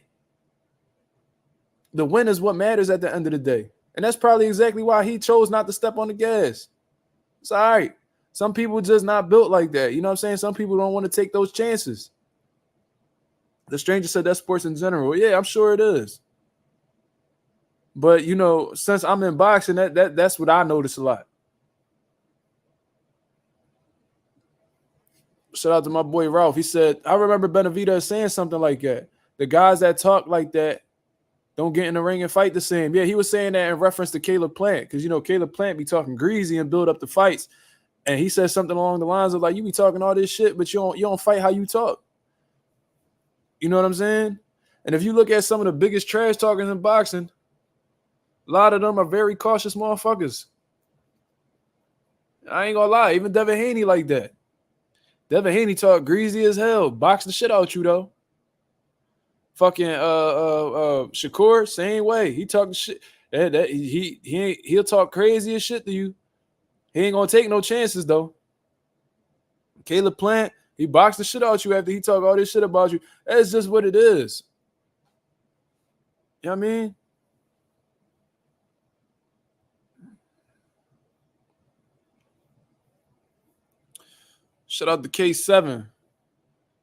The win is what matters at the end of the day. And that's probably exactly why he chose not to step on the gas. It's all right. Some people just not built like that. You know what I'm saying? Some people don't want to take those chances. The stranger said that's sports in general. Yeah, I'm sure it is. But, you know, since I'm in boxing, that's what I notice a lot. Shout out to my boy Ralph. He said, I remember Benavidez saying something like that. The guys that talk like that don't get in the ring and fight the same. Yeah, he was saying that in reference to Caleb Plant because, you know, Caleb Plant be talking greasy and build up the fights. And he said something along the lines of like, you be talking all this shit, but you don't fight how you talk. You know what I'm saying? And if you look at some of the biggest trash talkers in boxing, a lot of them are very cautious motherfuckers. I ain't gonna lie, even Devin Haney like that. Devin Haney talk greasy as hell, box the shit out you though. Fucking Shakur, same way. He talking shit. He'll talk crazy as shit to you. He ain't gonna take no chances though. Caleb Plant, he boxed the shit out you after he talk all this shit about you. That's just what it is. You know what I mean? Shout out to K7.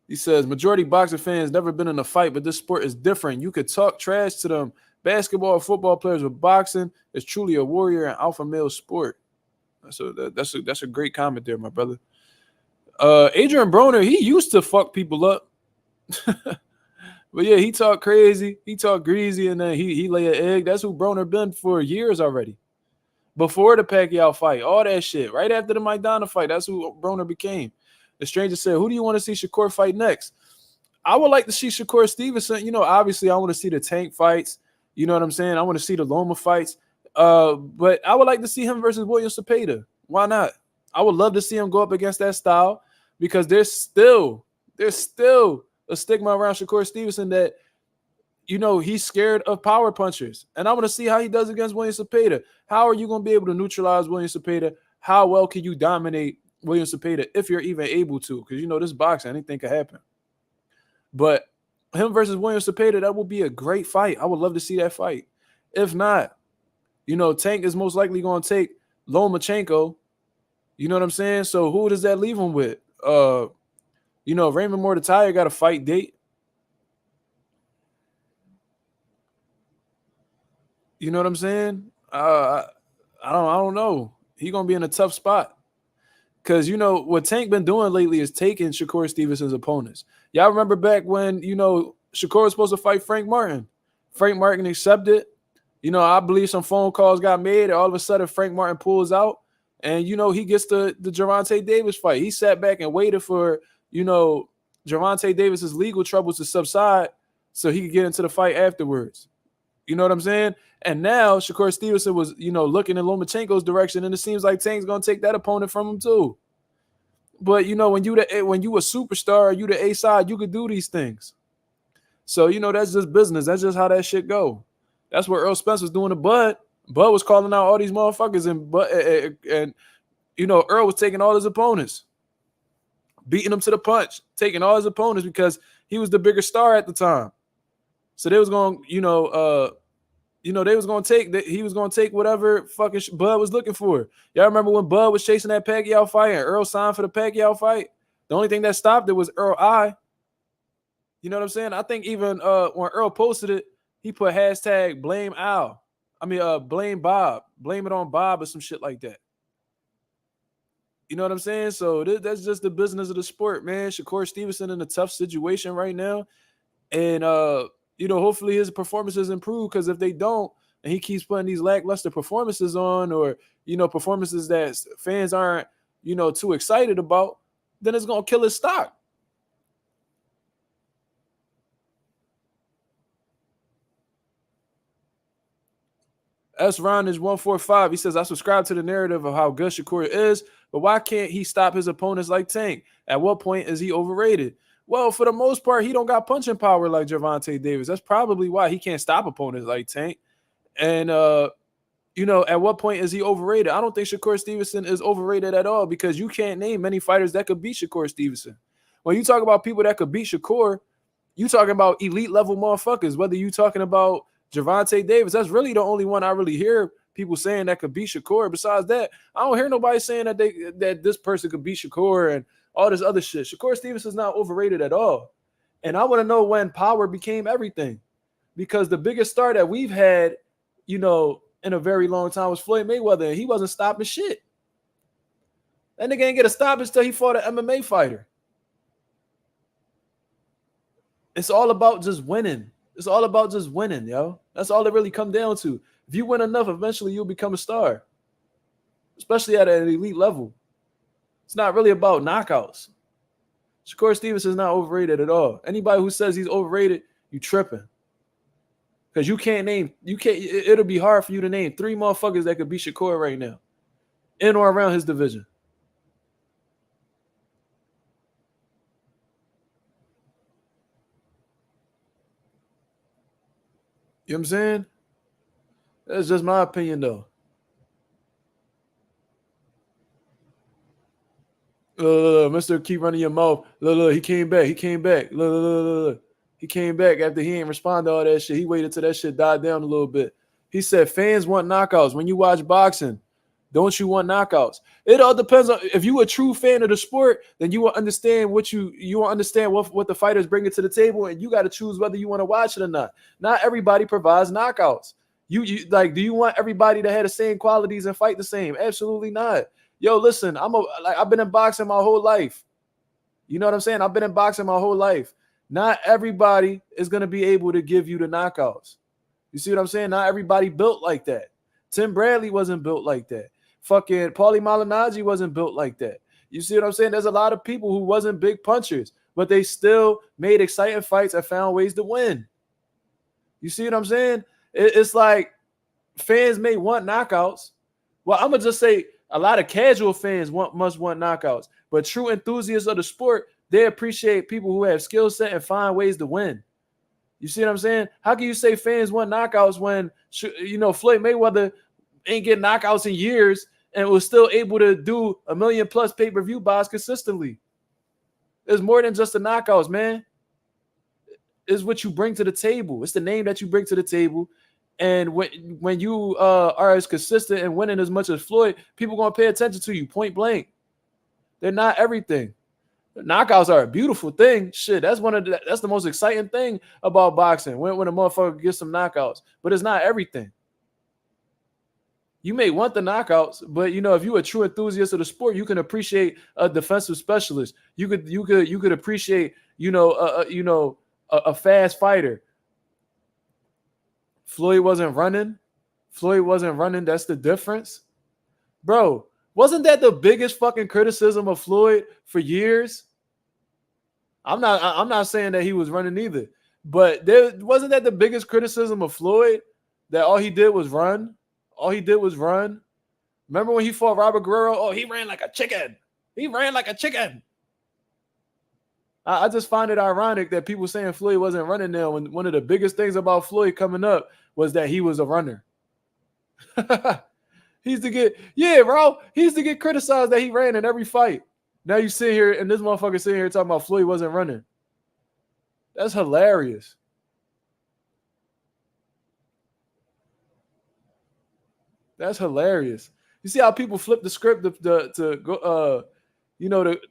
He says, majority boxing fans never been in a fight, but this sport is different. You could talk trash to them. Basketball, football players with boxing is truly a warrior and alpha male sport. That's a great comment there, my brother. Adrian Broner, he used to fuck people up. But yeah, he talk crazy, he talk greasy, and then he lay an egg. That's who Broner been for years already. Before the Pacquiao fight, all that shit. Right after the McDonough fight, that's who Broner became. The stranger said, who do you want to see Shakur fight next? I would like to see Shakur Stevenson. You know, obviously I want to see the Tank fights. You know what I'm saying? I want to see the Loma fights. But I would like to see him versus William Cepeda. Why not? I would love to see him go up against that style because there's still a stigma around Shakur Stevenson that, he's scared of power punchers. And I want to see how he does against William Cepeda. How are you going to be able to neutralize William Cepeda? How well can you dominate William Cepeda if you're even able to? Because, this boxing, anything could happen. But him versus William Cepeda, that would be a great fight. I would love to see that fight. If not, Tank is most likely going to take Lomachenko. You know what I'm saying? So who does that leave him with? Raymond Mortataya got a fight date. You know what I'm saying? I don't know. He gonna be in a tough spot. Cause what Tank been doing lately is taking Shakur Stevenson's opponents. Y'all remember back when Shakur was supposed to fight Frank Martin. Frank Martin accepted. I believe some phone calls got made. And all of a sudden, Frank Martin pulls out, and he gets the Gervonta Davis fight. He sat back and waited for Gervonta Davis's legal troubles to subside so he could get into the fight afterwards. You know what I'm saying? And now Shakur Stevenson was, looking in Lomachenko's direction, and it seems like Tank's gonna take that opponent from him too. But when you a superstar, you the A side, you could do these things. So that's just business. That's just how that shit go. That's what Earl Spence was doing to Bud. Bud was calling out all these motherfuckers, and Earl was taking all his opponents, beating them to the punch, taking all his opponents because he was the bigger star at the time. So they was going, they was going to take that. He was going to take whatever fucking Bud was looking for. Y'all remember when Bud was chasing that Pacquiao fight and Earl signed for the Pacquiao fight? The only thing that stopped it was Earl I. You know what I'm saying? I think even when Earl posted it, he put hashtag blame Al. Blame Bob. Blame it on Bob or some shit like that. You know what I'm saying? So that's just the business of the sport, man. Shakur Stevenson in a tough situation right now. And, hopefully his performances improve, because if they don't, and he keeps putting these lackluster performances on, or, performances that fans aren't, too excited about, then it's going to kill his stock. S. Ron is 145. He says, I subscribe to the narrative of how good Shakur is, but why can't he stop his opponents like Tank? At what point is he overrated? Well, for the most part, he don't got punching power like Gervonta Davis. That's probably why he can't stop opponents like Tank. And, at what point is he overrated? I don't think Shakur Stevenson is overrated at all, because you can't name many fighters that could beat Shakur Stevenson. When you talk about people that could beat Shakur, you talking about elite level motherfuckers. Whether you talking about Gervonta Davis, that's really the only one I really hear people saying that could beat Shakur. Besides that, I don't hear nobody saying that this person could beat Shakur and all this other shit. Shakur Stevenson's not overrated at all. And I want to know when power became everything. Because the biggest star that we've had, in a very long time was Floyd Mayweather, and he wasn't stopping shit. That nigga ain't get a stoppage till he fought an MMA fighter. It's all about just winning. It's all about just winning, yo. That's all it really comes down to. If you win enough, eventually you'll become a star, especially at an elite level. It's not really about knockouts. Shakur Stevenson's not overrated at all. Anybody who says he's overrated, you tripping. Because it'll be hard for you to name 3 motherfuckers that could beat Shakur right now in or around his division. You know what I'm saying? That's just my opinion, though. Mr. Keep running your mouth. Look, he came back. He came back. Look. He came back after he ain't respond to all that shit. He waited till that shit died down a little bit. He said fans want knockouts. When you watch boxing, don't you want knockouts? It all depends on, if you a true fan of the sport, then you will understand what the fighters bring it to the table, and you got to choose whether you want to watch it or not. Not everybody provides knockouts. You do you want everybody to have the same qualities and fight the same? Absolutely not. Yo, listen, I've been in boxing my whole life. You know what I'm saying? I've been in boxing my whole life. Not everybody is going to be able to give you the knockouts. You see what I'm saying? Not everybody built like that. Tim Bradley wasn't built like that. Fucking Paulie Malignaggi wasn't built like that. You see what I'm saying? There's a lot of people who wasn't big punchers, but they still made exciting fights and found ways to win. You see what I'm saying? It's like fans may want knockouts. Well, I'm going to just say a lot of casual fans must want knockouts, but true enthusiasts of the sport, they appreciate people who have skill set and find ways to win. You see what I'm saying? How can you say fans want knockouts when Floyd Mayweather ain't getting knockouts in years and was still able to do 1 million plus pay-per-view buys consistently? It's more than just the knockouts, man. It's what you bring to the table. It's the name that you bring to the table. And when you are as consistent and winning as much as Floyd, people gonna pay attention to you point blank. They're not everything. Knockouts are a beautiful thing. Shit, that's the most exciting thing about boxing. When a motherfucker gets some knockouts, but it's not everything. You may want the knockouts, but if you're a true enthusiast of the sport, you can appreciate a defensive specialist. You could appreciate a fast fighter. Floyd wasn't running. That's the difference, bro. Wasn't that the biggest fucking criticism of Floyd for years? I'm not saying that he was running either, but wasn't that the biggest criticism of Floyd, that all he did was run? All he did was run. Remember when he fought Robert Guerrero? Oh, he ran like a chicken. I just find it ironic that people saying Floyd wasn't running now when one of the biggest things about Floyd coming up was that he was a runner. He used to get criticized that he ran in every fight. Now you sit here and this motherfucker sitting here talking about Floyd wasn't running. That's hilarious. That's hilarious. You see how people flip the script to go,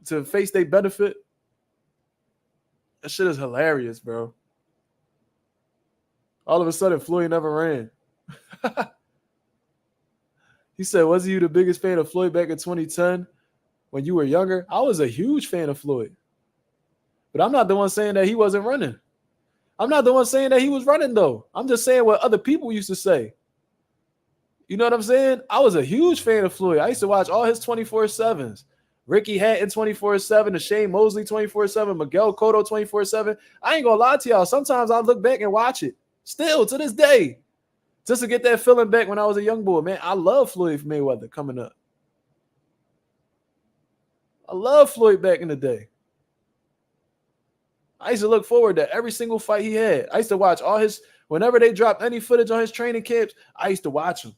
to face their benefit? That shit is hilarious, bro. All of a sudden, Floyd never ran. He said, was you the biggest fan of Floyd back in 2010 when you were younger? I was a huge fan of Floyd. But I'm not the one saying that he wasn't running. I'm not the one saying that he was running, though. I'm just saying what other people used to say. You know what I'm saying? I was a huge fan of Floyd. I used to watch all his 24/7s. Ricky Hatton 24/7, the Shane Mosley 24/7, Miguel Cotto 24/7. I ain't gonna lie to y'all. Sometimes I look back and watch it. Still to this day. Just to get that feeling back when I was a young boy, man. I love Floyd Mayweather coming up. I love Floyd back in the day. I used to look forward to every single fight he had. I used to watch all his, whenever they dropped any footage on his training camps, I used to watch them.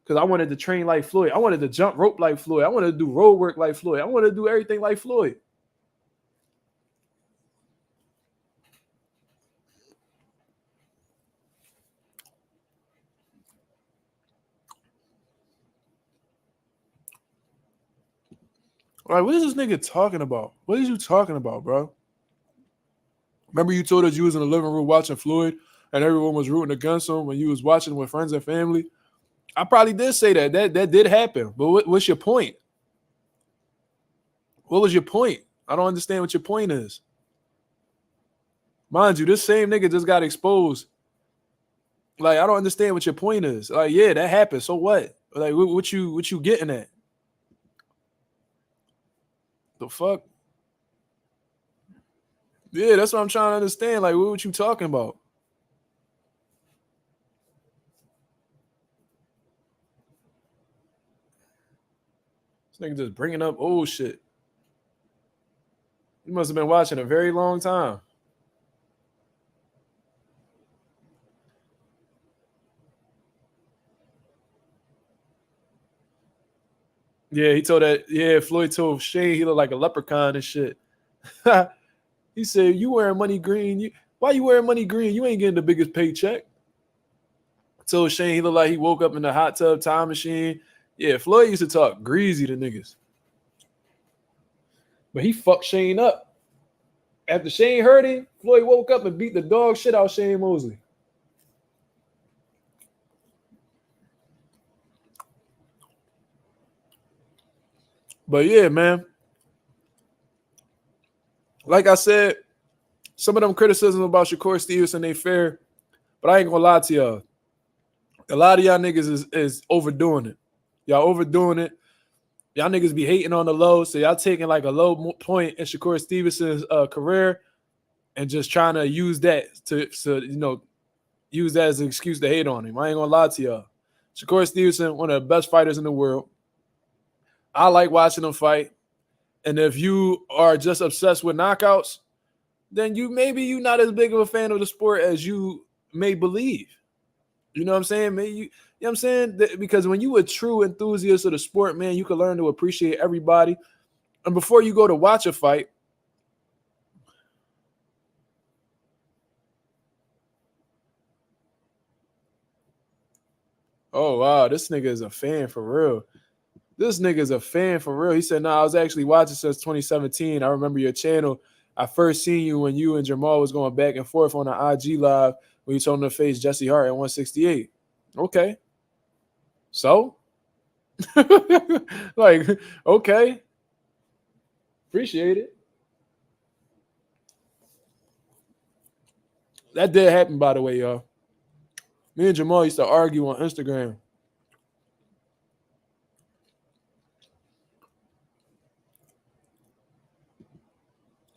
Because I wanted to train like Floyd. I wanted to jump rope like Floyd. I wanted to do road work like Floyd. I wanted to do everything like Floyd. All right, what is this nigga talking about? What is you talking about, bro? Remember you told us you was in the living room watching Floyd and everyone was rooting against him when you was watching with friends and family? I probably did say that. That did happen. But what's your point? What was your point? I don't understand what your point is. Mind you, this same nigga just got exposed. Like, I don't understand what your point is. Like, yeah, that happened. So what? Like, what you getting at? The fuck? Yeah, that's what I'm trying to understand. Like, what you talking about? This nigga just bringing up old shit. You must have been watching a very long time. Yeah, he told that. Yeah, Floyd told Shane he looked like a leprechaun and shit. He said, "You wearing money green? Why you wearing money green? You ain't getting the biggest paycheck." Told Shane he looked like he woke up in the hot tub time machine. Yeah, Floyd used to talk greasy to niggas, but he fucked Shane up. After Shane heard him, Floyd woke up and beat the dog shit out of Shane Mosley. But yeah, man. Like I said, some of them criticisms about Shakur Stevenson ain't fair, but I ain't gonna lie to y'all. A lot of y'all niggas is overdoing it. Y'all overdoing it. Y'all niggas be hating on the low, so y'all taking like a low point in Shakur Stevenson's career and just trying to use that use that as an excuse to hate on him. I ain't gonna lie to y'all. Shakur Stevenson, one of the best fighters in the world. I like watching him fight. And if you are just obsessed with knockouts, then you're not as big of a fan of the sport as you may believe. You know what I'm saying? Man, you know what I'm saying? Because when you a true enthusiast of the sport, man, you can learn to appreciate everybody. And before you go to watch a fight, oh wow, this nigga is a fan for real. This nigga's a fan for real. He said, "Nah, I was actually watching since 2017. I remember your channel. I first seen you when you and Jamal was going back and forth on the IG live when you told him to face Jesse Hart at 168." Okay, so like, okay, appreciate it. That did happen, by the way, y'all. Me and Jamal used to argue on Instagram.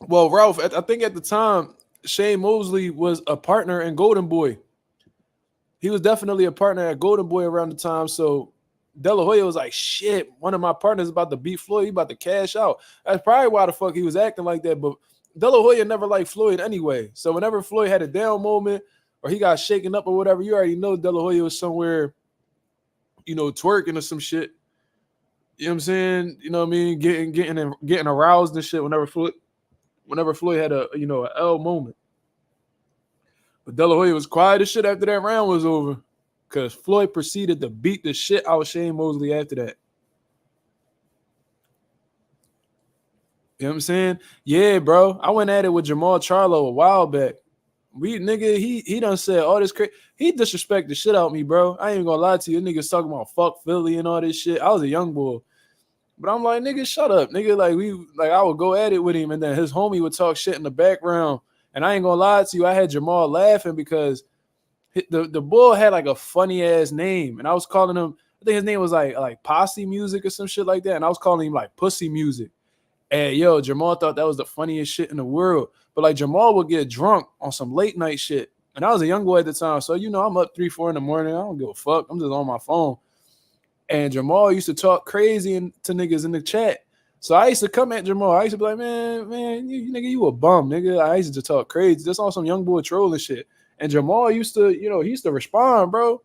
Well, Ralph, I think at the time, Shane Mosley was a partner in Golden Boy. He was definitely a partner at Golden Boy around the time. So De La Hoya was like, shit, one of my partners is about to beat Floyd. He about to cash out. That's probably why the fuck he was acting like that. But De La Hoya never liked Floyd anyway. So whenever Floyd had a down moment or he got shaken up or whatever, you already know De La Hoya was somewhere, twerking or some shit. You know what I'm saying? You know what I mean? Getting aroused and shit whenever Floyd had a L moment. But De La Hoya was quiet as shit after that round was over. Because Floyd proceeded to beat the shit out of Shane Mosley after that. You know what I'm saying? Yeah, bro. I went at it with Jamal Charlo a while back. He done said all this crazy. He disrespected the shit out of me, bro. I ain't even gonna lie to you. Niggas talking about fuck Philly and all this shit. I was a young boy. But I'm like, nigga, shut up. Nigga, I would go at it with him, and then his homie would talk shit in the background. And I ain't gonna lie to you, I had Jamal laughing because the bull had like a funny ass name, and I was calling him. I think his name was like Posse Music or some shit like that, and I was calling him like Pussy Music. And yo, Jamal thought that was the funniest shit in the world. But like Jamal would get drunk on some late night shit, and I was a young boy at the time, so I'm up 3-4 in the morning. I don't give a fuck. I'm just on my phone. And Jamal used to talk crazy to niggas in the chat. So I used to come at Jamal. I used to be like, man, you a bum, nigga. I used to talk crazy. Just on some young boy trolling shit. And Jamal used to, he used to respond, bro.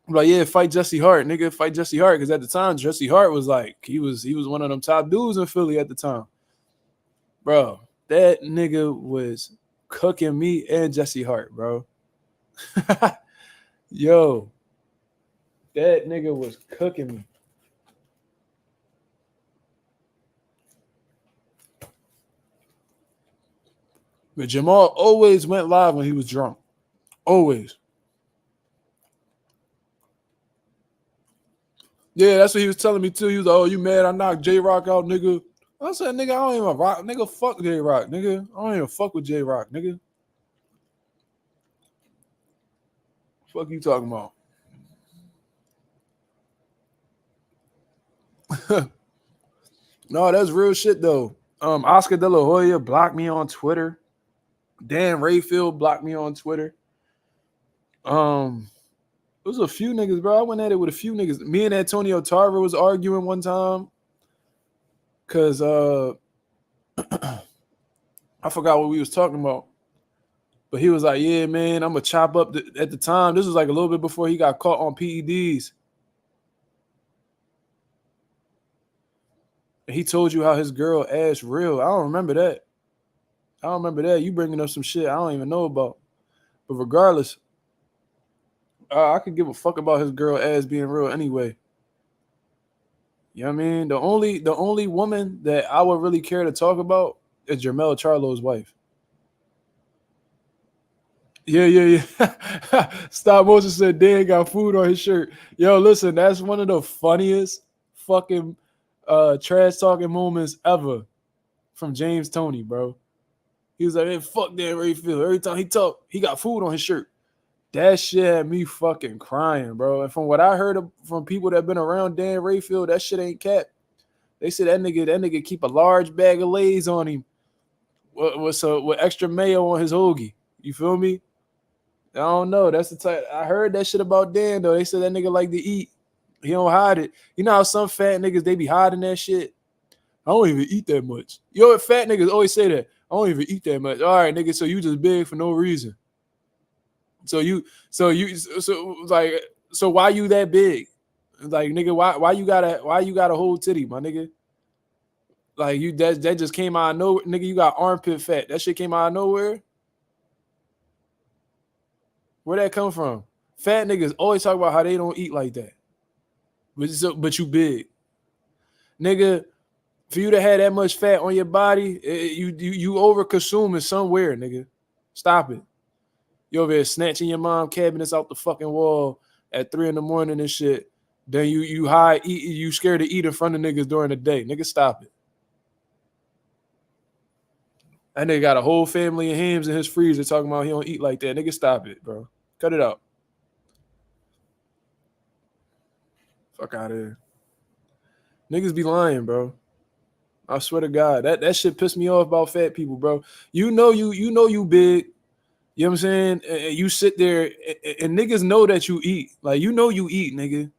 I'm like, yeah, fight Jesse Hart, nigga. Fight Jesse Hart. Because at the time, Jesse Hart was like, he was one of them top dudes in Philly at the time. Bro, that nigga was cooking me and Jesse Hart, bro. Yo, that nigga was cooking me. But Jamal always went live when he was drunk. Always. Yeah, that's what he was telling me too. He was like, oh, you mad I knocked J-Rock out, nigga? I said, nigga, I don't even rock. Nigga, fuck J-Rock, nigga. I don't even fuck with J-Rock, nigga. Fuck you talking about? No, that's real shit though. Oscar De La Hoya blocked me on Twitter. Dan Rayfield blocked me on Twitter. It was a few niggas, bro. I went at it with a few niggas. Me and Antonio Tarver was arguing one time because I forgot what we was talking about. But he was like, yeah, man, I'm going to chop up. At the time, this was like a little bit before he got caught on PEDs. And he told you how his girl ass real. I don't remember that. You bringing up some shit I don't even know about. But regardless, I could give a fuck about his girl ass being real anyway. You know what I mean? The only woman that I would really care to talk about is Jermell Charlo's wife. Yeah. Stop motion said Dan got food on his shirt. Yo, listen, that's one of the funniest fucking trash talking moments ever from James Toney, bro. He was like, hey, fuck Dan Rayfield. Every time he talk, he got food on his shirt. That shit had me fucking crying, bro. And from what I heard from people that been around Dan Rayfield, that shit ain't cap. They said that nigga keep a large bag of Lay's on him with extra mayo on his hoagie. You feel me? I don't know. That's the type. I heard that shit about Dan, though. They said that nigga like to eat. He don't hide it. You know how some fat niggas, they be hiding that shit? I don't even eat that much. Yo, fat niggas always say that. I don't even eat that much. All right, nigga. So you just big for no reason. So why you that big? Like, nigga, why you got a whole titty, my nigga? Like, you that just came out of nowhere, nigga. You got armpit fat. That shit came out of nowhere. Where that come from? Fat niggas always talk about how they don't eat like that. But you big, nigga. For you to have that much fat on your body, you over consuming somewhere, nigga. Stop it. You over there snatching your mom cabinets out the fucking wall at 3 a.m. and shit. Then you hide, you scared to eat in front of niggas during the day. Nigga, stop it. That nigga got a whole family of hams in his freezer talking about he don't eat like that. Nigga, stop it, bro. Cut it out. Fuck out of here. Niggas be lying, bro. I swear to God. That shit pissed me off about fat people, bro. You know you big. You know what I'm saying? And you sit there and niggas know that you eat. Like, you know you eat, nigga.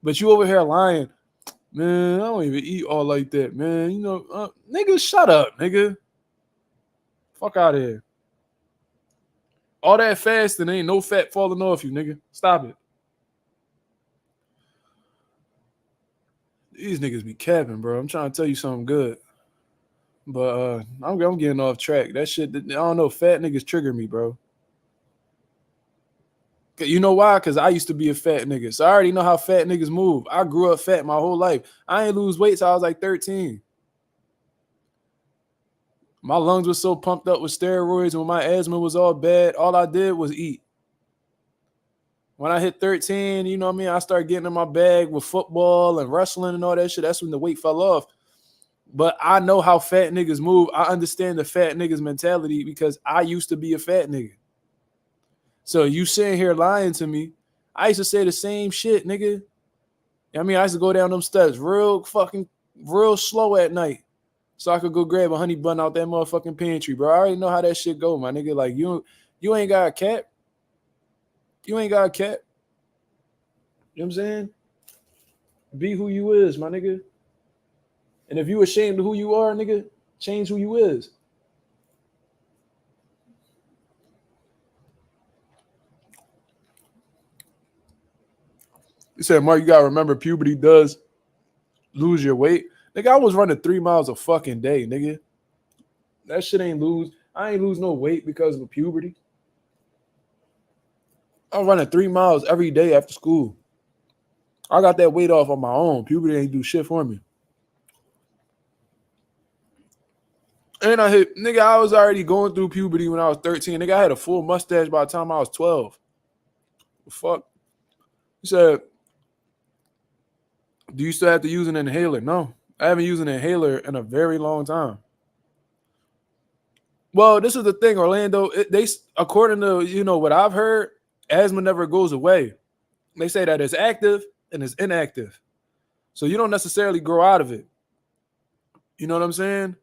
But you over here lying. Man, I don't even eat all like that, man. You know, nigga, shut up, nigga. Fuck out of here. All that fasting ain't no fat falling off you, nigga. Stop it. These niggas be capping, bro. I'm trying to tell you something good. But I'm getting off track. That shit, I don't know. Fat niggas trigger me, bro. You know why? Because I used to be a fat nigga. So I already know how fat niggas move. I grew up fat my whole life. I ain't lose weight till I was like 13. My lungs were so pumped up with steroids, and when my asthma was all bad, all I did was eat. When I hit 13, you know what I mean? I started getting in my bag with football and wrestling and all that shit. That's when the weight fell off. But I know how fat niggas move. I understand the fat niggas mentality because I used to be a fat nigga. So you sitting here lying to me. I used to say the same shit, nigga. I mean, I used to go down them steps real slow at night so I could go grab a honey bun out that motherfucking pantry, bro. I already know how that shit go, my nigga. Like, you ain't got a cap. You ain't got a cap. You know what I'm saying? Be who you is, my nigga. And if you ashamed of who you are, nigga, change who you is. You said, Mark, you gotta remember puberty does lose your weight. Nigga, I was running 3 miles a fucking day, nigga. That shit ain't lose. I ain't lose no weight because of puberty. I was running 3 miles every day after school. I got that weight off on my own. Puberty ain't do shit for me. And I was already going through puberty when I was 13. Nigga, I had a full mustache by the time I was 12. The fuck? He said, do you still have to use an inhaler? No, I haven't used an inhaler in a very long time. Well, this is the thing, Orlando. According to what I've heard, asthma never goes away. They say that it's active and it's inactive, so you don't necessarily grow out of it. You know what I'm saying?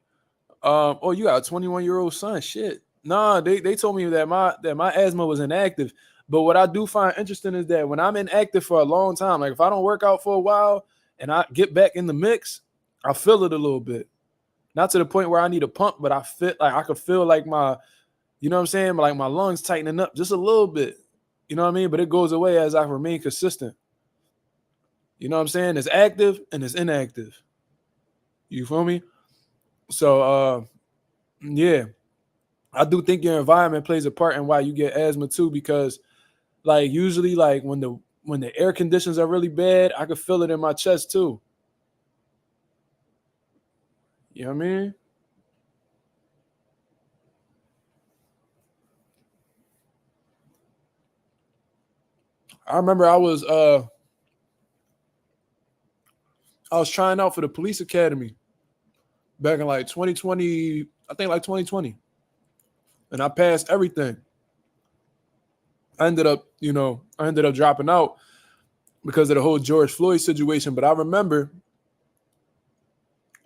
Oh, you got a 21-year-old son. Shit. Nah, they told me that my asthma was inactive. But what I do find interesting is that when I'm inactive for a long time, like if I don't work out for a while and I get back in the mix, I feel it a little bit. Not to the point where I need a pump, but I could feel like my, you know what I'm saying? Like my lungs tightening up just a little bit. You know what I mean? But it goes away as I remain consistent. You know what I'm saying? It's active and it's inactive. You feel me? So yeah. I do think your environment plays a part in why you get asthma too, because like usually like when the air conditions are really bad, I could feel it in my chest too. You know what I mean? I remember I was trying out for the police academy back in like 2020, I think like 2020. And I passed everything. I ended up dropping out because of the whole George Floyd situation. But I remember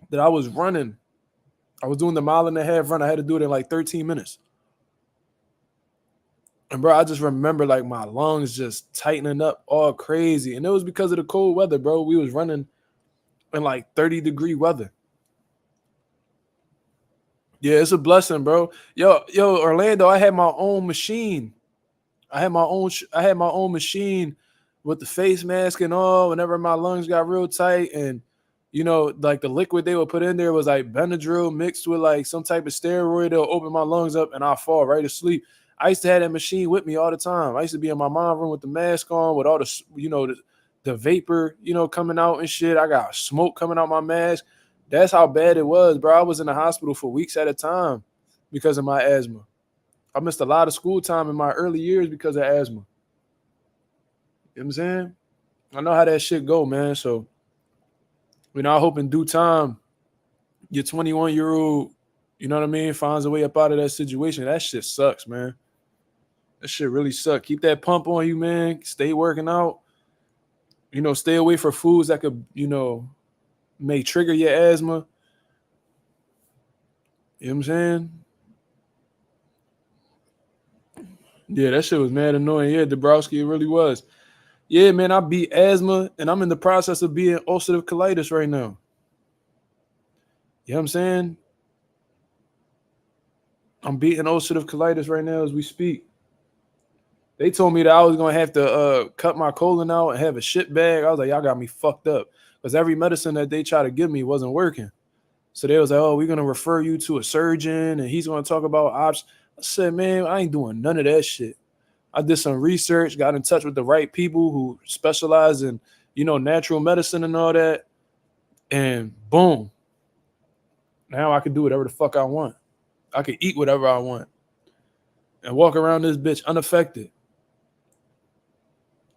that I was running. I was doing the 1.5 mile run. I had to do it in like 13 minutes. And bro, I just remember like my lungs just tightening up all crazy. And it was because of the cold weather, bro. We was running in like 30-degree weather. Yeah, it's a blessing, bro. Yo, Orlando, I had my own machine. I had my own machine with the face mask and all. Whenever my lungs got real tight, and like the liquid they would put in there was like Benadryl mixed with like some type of steroid. It'll open my lungs up, and I'll fall right asleep. I used to have that machine with me all the time. I used to be in my mom's room with the mask on, with all the vapor, coming out and shit. I got smoke coming out my mask. That's how bad it was, bro. I was in the hospital for weeks at a time because of my asthma. I missed a lot of school time in my early years because of asthma. You know what I'm saying? I know how that shit go, man. So, I hope in due time, your 21-year-old, you know what I mean, finds a way up out of that situation. That shit sucks, man. That shit really sucks. Keep that pump on you, man. Stay working out. Stay away from foods that could, may trigger your asthma. You know what I'm saying? Yeah, that shit was mad annoying. Yeah, Dabrowski, it really was. Yeah, man, I beat asthma, and I'm in the process of being ulcerative colitis right now. You know what I'm saying? I'm beating ulcerative colitis right now as we speak. They told me that I was gonna have to cut my colon out and have a shit bag. I was like, y'all got me fucked up because every medicine that they try to give me wasn't working. So they was like, oh, we're gonna refer you to a surgeon, and he's gonna talk about options. I said, man, I ain't doing none of that shit. I did some research, got in touch with the right people who specialize in, natural medicine and all that. And boom, now I can do whatever the fuck I want. I can eat whatever I want and walk around this bitch unaffected.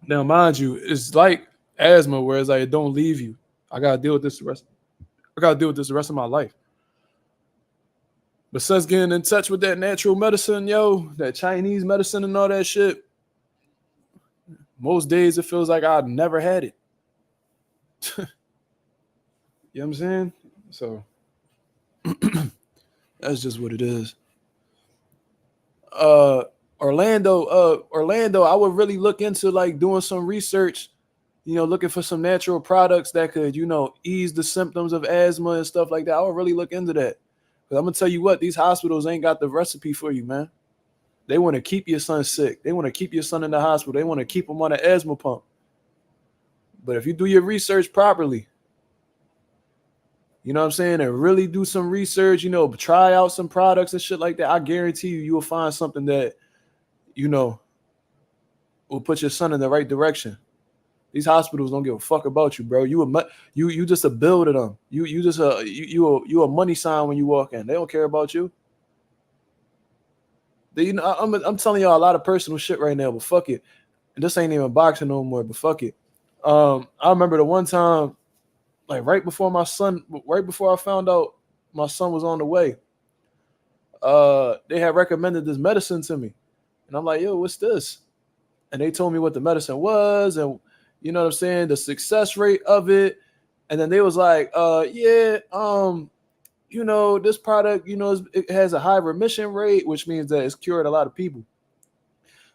Now, mind you, it's like asthma, where it's like it don't leave you. I gotta deal with this the rest. I gotta deal with this the rest of my life. But since getting in touch with that natural medicine, that Chinese medicine and all that shit, most days it feels like I've never had it. You know what I'm saying? So that's just what it is. Orlando, I would really look into like doing some research, looking for some natural products that could, ease the symptoms of asthma and stuff like that. I would really look into that. Because I'm gonna tell you what, these hospitals ain't got the recipe for you, man. They want to keep your son sick. They want to keep your son in the hospital. They want to keep him on an asthma pump. But if you do your research properly, you know what I'm saying, and really do some research, try out some products and shit like that, I guarantee you will find something that, will put your son in the right direction. These hospitals don't give a fuck about you, bro. You just a bill to them. You just you a money sign when you walk in. They don't care about you. I'm telling y'all a lot of personal shit right now, but fuck it. And this ain't even boxing no more, but fuck it. I remember the one time, like right before I found out my son was on the way, they had recommended this medicine to me. And I'm like, yo, what's this? And they told me what the medicine was, and you know what I'm saying, the success rate of it. And then they was like, this product, it has a high remission rate, which means that it's cured a lot of people.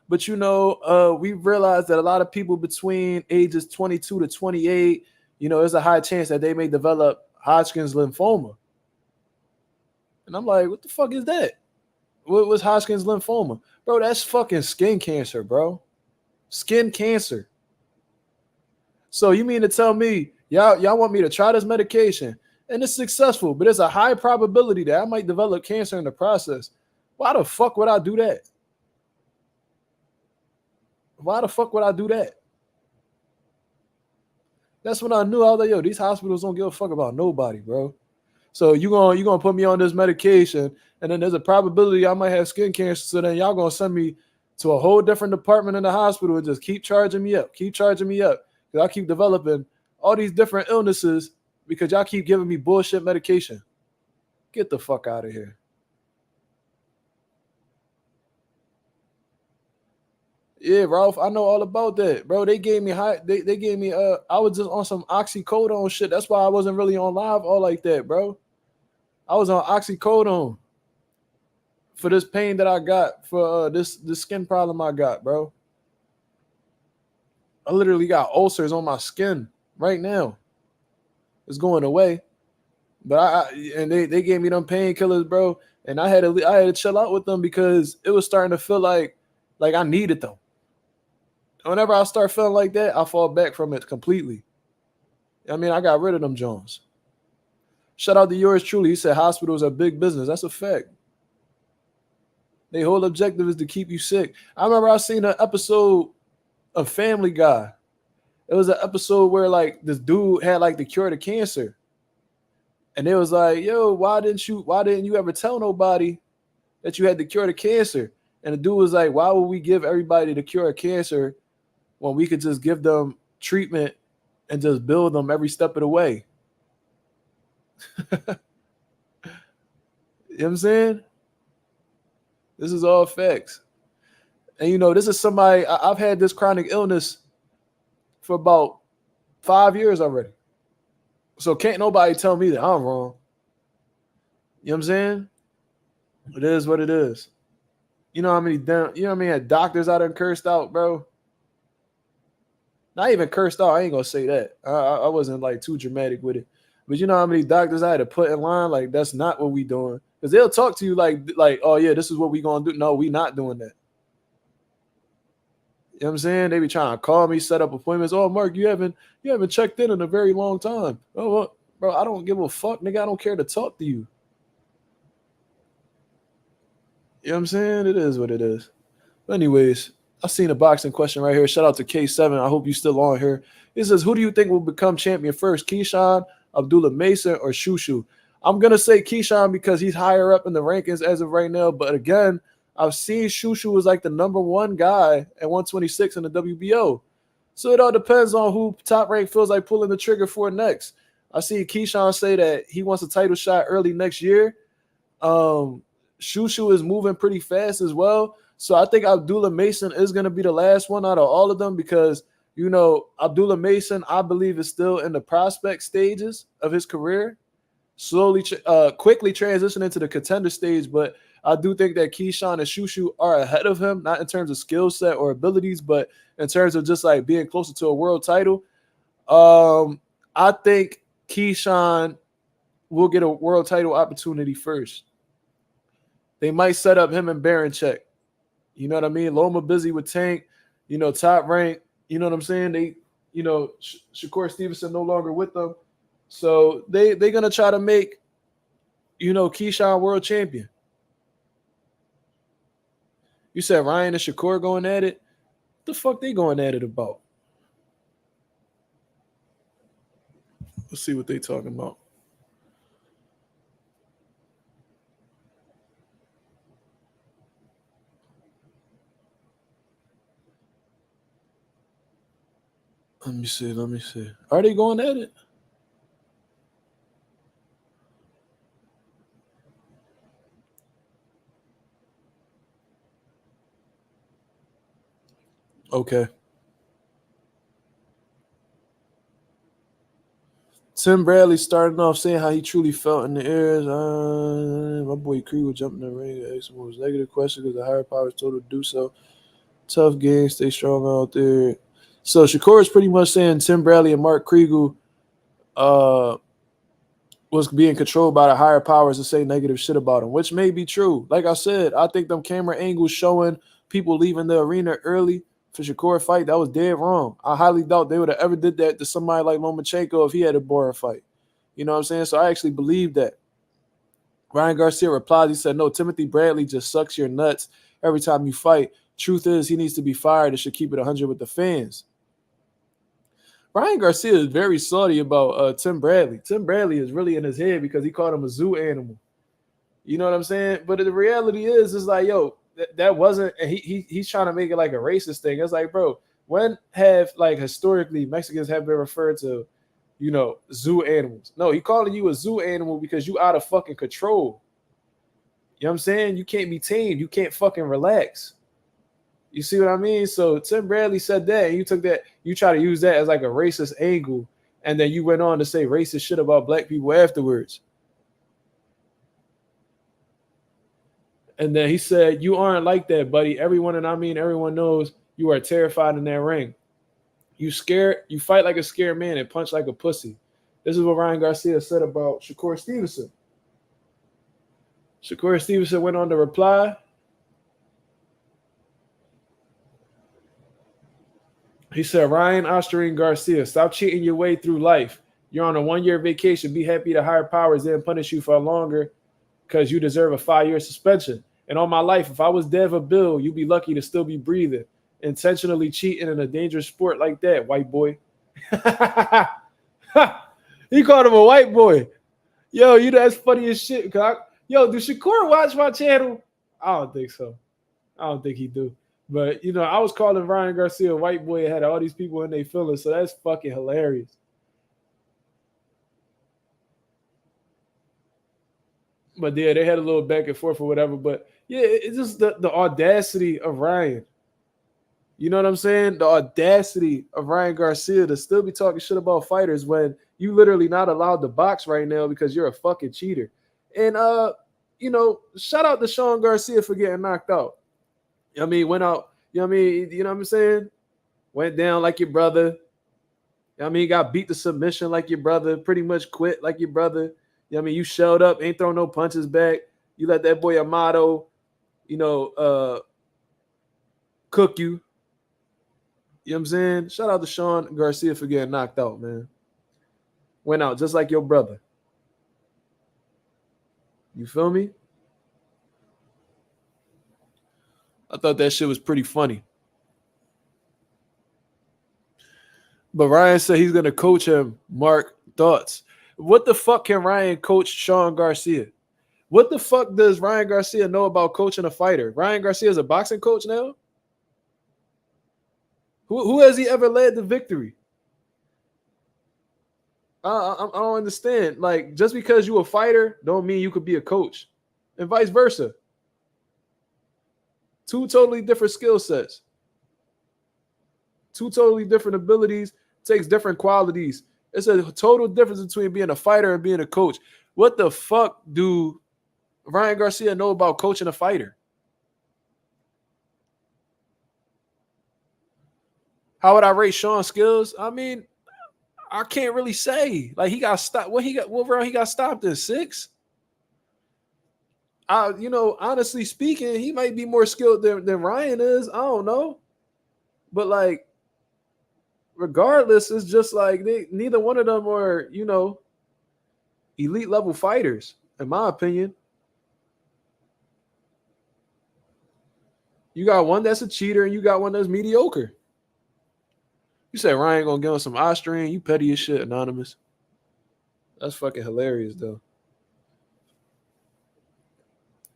But we realized that a lot of people between ages 22 to 28, there's a high chance that they may develop Hodgkin's lymphoma. And I'm like, what the fuck is that? What was Hodgkin's lymphoma? Bro, that's fucking skin cancer, bro. Skin cancer. So you mean to tell me y'all want me to try this medication and it's successful, but there's a high probability that I might develop cancer in the process? Why the fuck would I do that? Why the fuck would I do that? That's when I knew. I was like, yo, these hospitals don't give a fuck about nobody, bro. So you gonna put me on this medication, and then there's a probability I might have skin cancer. So then y'all gonna send me to a whole different department in the hospital and just keep charging me up. Because I keep developing all these different illnesses because y'all keep giving me bullshit medication. Get the fuck out of here. Yeah, Ralph, I know all about that, bro. They gave me they gave me I was just on some oxycodone shit. That's why I wasn't really on live all like that, bro. I was on oxycodone for this pain that I got, for this skin problem I got, bro. I literally got ulcers on my skin right now. It's going away. But and they gave me them painkillers, bro. and I had to chill out with them because it was starting to feel like I needed them. Whenever I start feeling like that, I fall back from it completely. I mean, I got rid of them Jones. Shout out to yours truly. He said hospitals are big business. That's a fact. Their whole objective is to keep you sick. I remember I seen an episode of Family Guy. It was an episode where like this dude had like the cure to cancer. And it was like, yo, why didn't you ever tell nobody that you had the cure to cancer? And the dude was like, why would we give everybody the cure of cancer when we could just give them treatment and just build them every step of the way? You know what I'm saying? This is all facts. And you know, this is somebody I've had this chronic illness for about 5 years already. So can't nobody tell me that I'm wrong. You know what I'm saying? It is what it is. You know how many doctors I done cursed out, bro? Not even cursed out. I ain't gonna say that. I wasn't like too dramatic with it. But you know how many doctors I had to put in line? Like, that's not what we doing. Because they'll talk to you like, oh yeah, this is what we gonna do. No, we not doing that. You know what I'm saying? They be trying to call me, set up appointments. Oh, Mark, you haven't checked in a very long time. Oh, well, bro, I don't give a fuck, nigga. I don't care to talk to you. You know what I'm saying? It is what it is. But anyways, I seen a boxing question right here. Shout out to K7. I hope you still on here. It says, who do you think will become champion first, Keyshawn, Abdullah Mason, or Shushu? I'm gonna say Keyshawn because he's higher up in the rankings as of right now. But again, I've seen Shushu was like the number one guy at 126 in the WBO. So it all depends on who Top Rank feels like pulling the trigger for next. I see Keyshawn say that he wants a title shot early next year. Shushu is moving pretty fast as well. So I think Abdullah Mason is going to be the last one out of all of them because, you know, Abdullah Mason, I believe, is still in the prospect stages of his career, quickly transitioning to the contender stage. But I do think that Keyshawn and Shushu are ahead of him, not in terms of skill set or abilities, but in terms of just like being closer to a world title. I think Keyshawn will get a world title opportunity first. They might set up him and Baranchek. You know what I mean? Loma busy with Tank, you know, Top Rank. You know what I'm saying? They, you know, Shakur Stevenson no longer with them. So they're going to try to make, you know, Keyshawn world champion. You said Ryan and Shakur going at it? What the fuck they going at it about? Let's see what they talking about. Let me see. Are they going at it? Okay. Tim Bradley starting off saying how he truly felt in the airs. My boy Krieger jumped in the ring and asked him what was negative question because the higher powers told him to do so. Tough game, stay strong out there. So Shakur is pretty much saying Tim Bradley and Mark Kriegel was being controlled by the higher powers to say negative shit about him, which may be true. Like I said, I think them camera angles showing people leaving the arena early for Shakur fight, that was dead wrong. I highly doubt they would have ever did that to somebody like Lomachenko if he had a boring fight. You know what I'm saying? So I actually believe that. Ryan Garcia replied, he said, no, Timothy Bradley just sucks your nuts every time you fight. Truth is, he needs to be fired and should keep it 100 with the fans. Ryan Garcia is very salty about Tim Bradley. Tim Bradley is really in his head because he called him a zoo animal. You know what I'm saying? But the reality is, it's like, yo, that wasn't, and he's trying to make it like a racist thing. It's like, bro, when have, like, historically Mexicans have been referred to, you know, zoo animals? No, he calling you a zoo animal because you out of fucking control. You know what I'm saying? You can't be tamed. You can't fucking relax. You see what I mean? So Tim Bradley said that, and you took that, you try to use that as like a racist angle, and then you went on to say racist shit about black people afterwards. And then he said, you aren't like that, buddy. Everyone, and I mean everyone, knows you are terrified in that ring. You scared, you fight like a scared man and punch like a pussy. This is what Ryan Garcia said about Shakur Stevenson. Shakur Stevenson went on to reply. He said, Ryan Osterine Garcia, stop cheating your way through life. You're on a 1-year vacation. Be happy the higher powers didn't punish you for longer because you deserve a 5-year suspension. And all my life, if I was Dev or Bill, you'd be lucky to still be breathing. Intentionally cheating in a dangerous sport like that, white boy. He called him a white boy. Yo, you know, that's funny as shit. Yo, do Shakur watch my channel? I don't think so. I don't think he do. But, you know, I was calling Ryan Garcia a white boy and had all these people in their feelings, so that's fucking hilarious. But, yeah, they had a little back and forth or whatever. But, yeah, it's just the audacity of Ryan. You know what I'm saying? The audacity of Ryan Garcia to still be talking shit about fighters when you literally not allowed to box right now because you're a fucking cheater. And, you know, shout out to Sean Garcia for getting knocked out. I mean, went out, you know what I mean? You know what I'm saying? Went down like your brother. You know I mean, got beat to submission like your brother, pretty much quit like your brother. You know what I mean? You showed up, ain't throw no punches back. You let that boy Amato, you know, cook you. You know what I'm saying? Shout out to Sean Garcia for getting knocked out, man. Went out just like your brother. You feel me? I thought that shit was pretty funny. But Ryan said he's going to coach him. Mark, thoughts? What the fuck can Ryan coach Sean Garcia? What the fuck does Ryan Garcia know about coaching a fighter? Ryan Garcia is a boxing coach now? Who has he ever led to victory? I don't understand. Like, just because you a fighter don't mean you could be a coach. And vice versa. Two totally different skill sets. Two totally different abilities. Takes different qualities. It's a total difference between being a fighter and being a coach. What the fuck do Ryan Garcia know about coaching a fighter? How would I rate Sean's skills? I mean, I can't really say. Like, he got stopped. What round he got stopped in? 6? You know, honestly speaking, he might be more skilled than Ryan is. I don't know. But like, regardless, it's just like neither one of them are, you know, elite level fighters, in my opinion. You got one that's a cheater and you got one that's mediocre. You say Ryan gonna give him some Austrian, you petty as shit, Anonymous. That's fucking hilarious, though.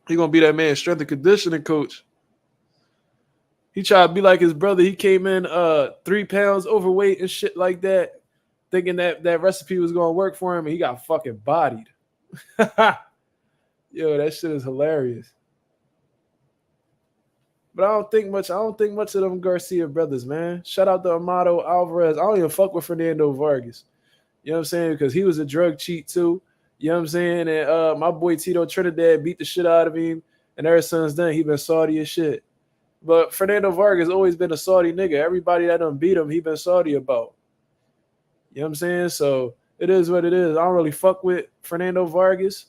He gonna be that man's strength and conditioning coach. He tried to be like his brother. He came in 3 pounds overweight and shit like that, thinking that recipe was gonna work for him, and he got fucking bodied. Yo, that shit is hilarious. But I don't think much of them Garcia brothers, man. Shout out to Amato Alvarez. I don't even fuck with Fernando Vargas. You know what I'm saying? Because he was a drug cheat too. You know what I'm saying? And my boy Tito Trinidad beat the shit out of him. And ever since then, he been salty as shit. But Fernando Vargas always been a salty nigga. Everybody that done beat him, he been salty about. You know what I'm saying? So it is what it is. I don't really fuck with Fernando Vargas.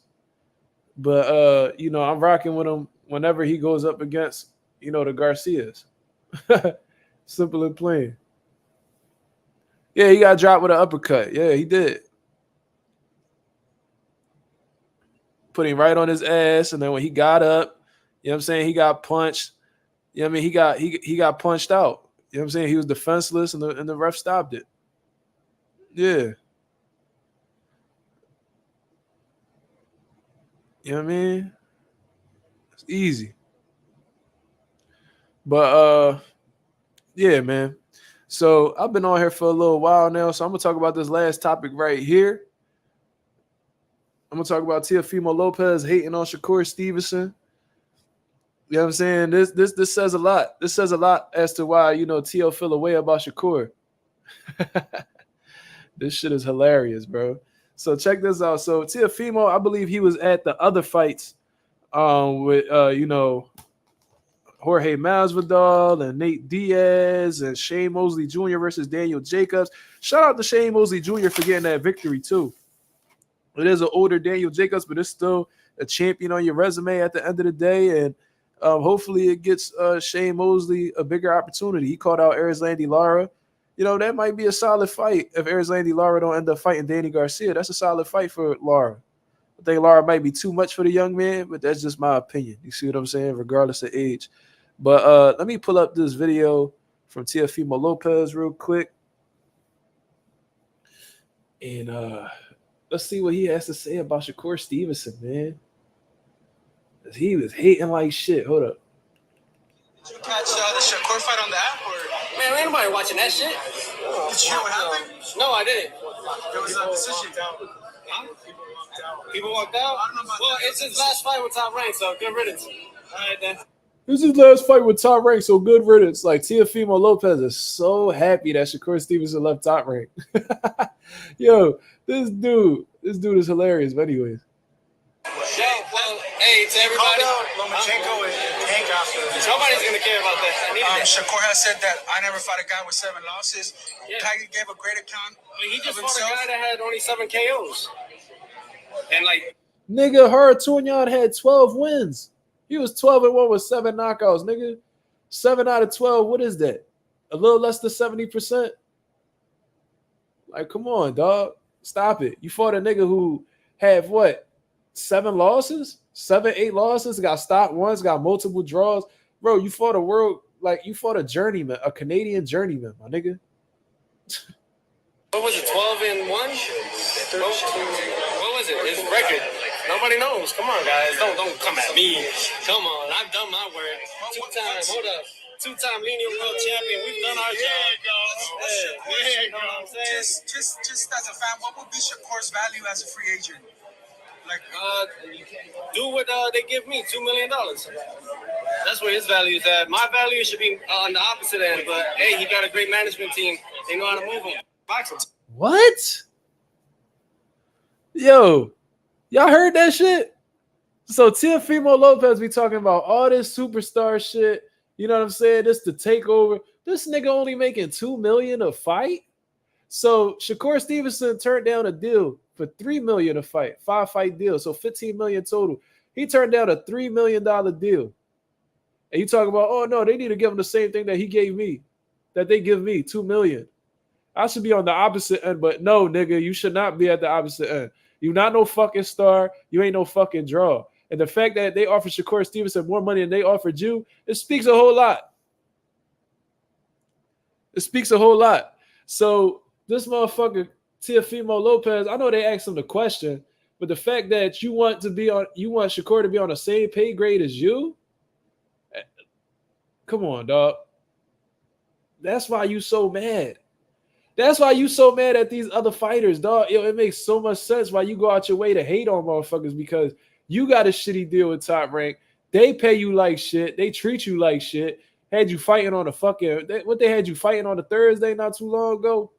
But, you know, I'm rocking with him whenever he goes up against, you know, the Garcias. Simple and plain. Yeah, he got dropped with an uppercut. Yeah, he did. Put him right on his ass, and then when he got up, you know what I'm saying, he got punched. You know what I mean? He got punched out. You know what I'm saying? He was defenseless, and the ref stopped it. Yeah. You know what I mean? It's easy. But yeah, man. So I've been on here for a little while now, so I'm gonna talk about this last topic right here. I'm gonna talk about Teofimo Lopez hating on Shakur Stevenson. You know what I'm saying? This says a lot. This says a lot as to why, you know, Teo feel away about Shakur. This shit is hilarious, bro. So check this out. So Teofimo, I believe he was at the other fights with you know, Jorge Masvidal and Nate Diaz and Shane Mosley Jr. versus Daniel Jacobs. Shout out to Shane Mosley Jr. for getting that victory too. It is an older Daniel Jacobs, but it's still a champion on your resume at the end of the day, and hopefully it gets Shane Mosley a bigger opportunity. He called out Erislandy Lara. You know, that might be a solid fight if Erislandy Lara don't end up fighting Danny Garcia. That's a solid fight for Lara. I think Lara might be too much for the young man, but that's just my opinion. You see what I'm saying? Regardless of age. But let me pull up this video from Teofimo Lopez real quick. And let's see what he has to say about Shakur Stevenson, man. He was hating like shit. Hold up. Did you catch the Shakur fight on the app? Or? Man, ain't nobody watching that shit. Did you hear what happened? No, I didn't. There was a decision. Huh? People walked out? Well, it's his last fight with Top Rank, so good riddance. All right, then. This is his last fight with Top Rank, so good riddance. Like, Teofimo Lopez is so happy that Shakur Stevenson left Top Rank. Yo, this dude is hilarious. But anyways. Hey, to everybody. Lomachenko and Hank after. Nobody's going to care about that. Shakur has said that I never fought a guy with 7 losses. Yeah. Tiger gave a great account. But he just fought a guy that had only 7 KOs. And like, nigga, Haratunyan had 12 wins. He was 12-1 with 7 knockouts, nigga. 7 out of 12. What is that? A little less than 70%? Like, come on, dog. Stop it. You fought a nigga who had what? 7 losses? 7, 8 losses? Got stopped once, got multiple draws. Bro, you fought you fought a journeyman, a Canadian journeyman, my nigga. What was it, 12-1? What was it? His record. Nobody knows. Come on, guys. Don't come at me. Come on. I've done my work. 2-time lineal world champion. We've done our job. You know what I'm saying? Just as a fan, what would be Shakur's value as a free agent? Like, do what they give me, $2 million. That's where his value is at. My value should be on the opposite end, but hey, he got a great management team. They know how to move him. Box him. What? Yo, y'all heard that shit? So Teofimo Lopez be talking about all this superstar shit. You know what I'm saying? This the takeover. This nigga only making $2 million a fight. So Shakur Stevenson turned down a deal for $3 million a fight, 5-fight deal, so $15 million total. He turned down a $3 million deal. And you talk about, oh no, they need to give him the same thing that he gave me, that they give me, $2 million. I should be on the opposite end, but no, nigga, you should not be at the opposite end. You not no fucking star. You ain't no fucking draw. And the fact that they offered Shakur Stevenson more money than they offered you, it speaks a whole lot. It speaks a whole lot. So this motherfucker, Teofimo Lopez, I know they asked him the question, but the fact that you want Shakur to be on the same pay grade as you, come on, dog. That's why you so mad. That's why you so mad at these other fighters, dog. Yo, it makes so much sense why you go out your way to hate on motherfuckers, because you got a shitty deal with Top Rank. They pay you like shit. They treat you like shit. Had you fighting on they had you fighting on a Thursday not too long ago?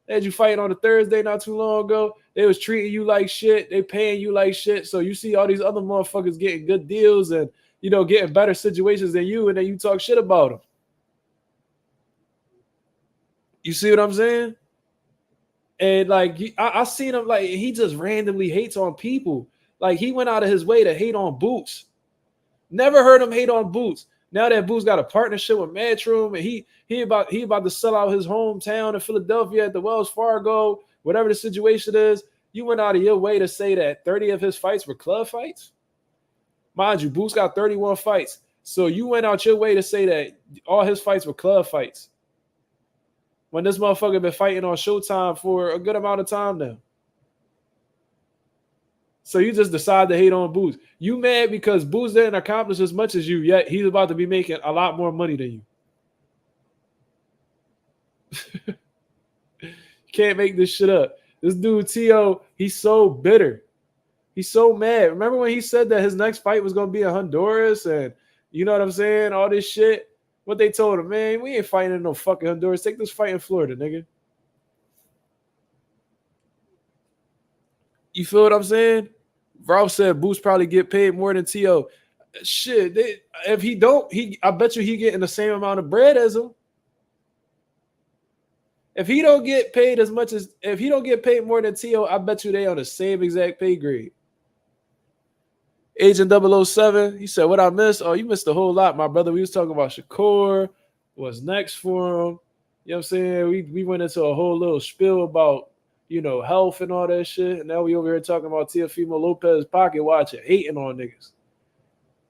They had you fighting on a Thursday not too long ago. They was treating you like shit. They paying you like shit. So you see all these other motherfuckers getting good deals and, you know, getting better situations than you, and then you talk shit about them. You see what I'm saying? And like, I seen him, like, he just randomly hates on people. Like, he went out of his way to hate on Boots. Never heard him hate on Boots. Now that Boots got a partnership with Matchroom, and he about to sell out his hometown in Philadelphia at the Wells Fargo, whatever the situation is, you went out of your way to say that 30 of his fights were club fights? Mind you, Boots got 31 fights. So you went out your way to say that all his fights were club fights, when this motherfucker been fighting on Showtime for a good amount of time now. So you just decide to hate on Boots. You mad because Boots didn't accomplish as much as you, yet he's about to be making a lot more money than you. Can't make this shit up. This dude, Tio, he's so bitter. He's so mad. Remember when he said that his next fight was going to be in Honduras, and you know what I'm saying? All this shit. What they told him, man, we ain't fighting in no fucking Honduras. Take this fight in Florida, nigga. You feel what I'm saying? Ralph said Boots probably get paid more than T.O. Shit, if he don't, I bet you he getting the same amount of bread as him. If he don't get paid as much as, if he don't get paid more than T.O., I bet you they on the same exact pay grade. Agent 007, he said, what I missed? Oh, you missed a whole lot, my brother. We was talking about Shakur, what's next for him. You know what I'm saying? We went into a whole little spiel about, health and all that shit. And now we over here talking about Teofimo Lopez pocket watching, hating on niggas.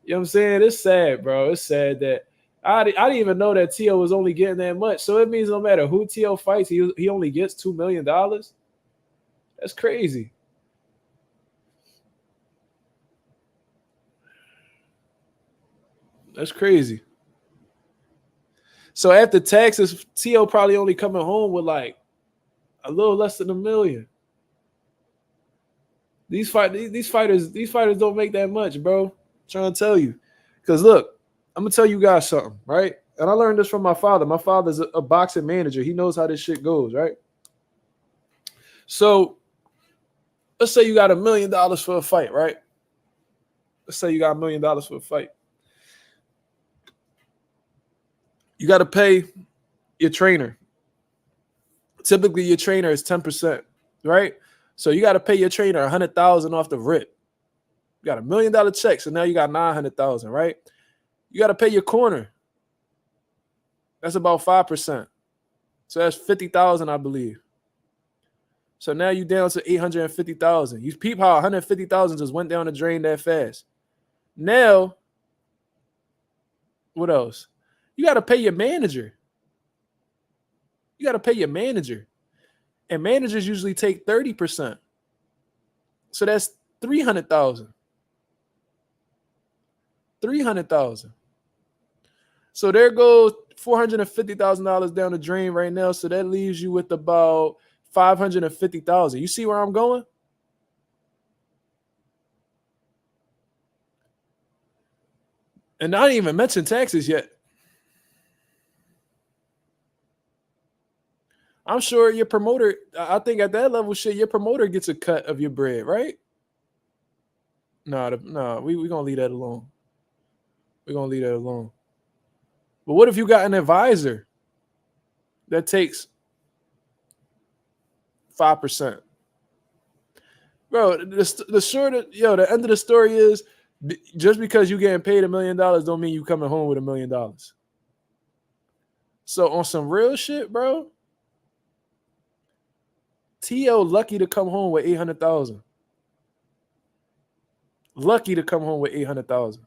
You know what I'm saying? It's sad, bro. It's sad that I didn't even know that Teo was only getting that much. So it means no matter who Teo fights, he only gets $2 million. That's crazy. That's crazy. So after taxes, Teo probably only coming home with like a little less than $1 million. These fighters don't make that much, bro. I'm trying to tell you. Because look, I'm gonna tell you guys something, right? And I learned this from my father. My father's a boxing manager. He knows how this shit goes, right? So let's say you got $1 million for a fight, right? Let's say you got $1 million for a fight. You got to pay your trainer. Typically, your trainer is 10%, right? So you got to pay your trainer $100,000 off the rip. You got $1 million check, so now you got $900,000, right? You got to pay your corner. That's about 5%. So that's $50,000, I believe. So now you down to $850,000. You peep how $150,000 just went down the drain that fast. Now, what else? You got to pay your manager. You got to pay your manager. And managers usually take 30%. So that's $300,000. $300,000. So there goes $450,000 down the drain right now. So that leaves you with about $550,000. You see where I'm going? And I didn't even mention taxes yet. I'm sure your promoter, I think at that level, shit, your promoter gets a cut of your bread, right? No, we're going to leave that alone. We're going to leave that alone. But what if you got an advisor that takes 5%? Bro, the end of the story is just because you getting paid $1 million don't mean you coming home with $1 million. So on some real shit, bro, T.O. lucky to come home with $800,000. Lucky to come home with $800,000.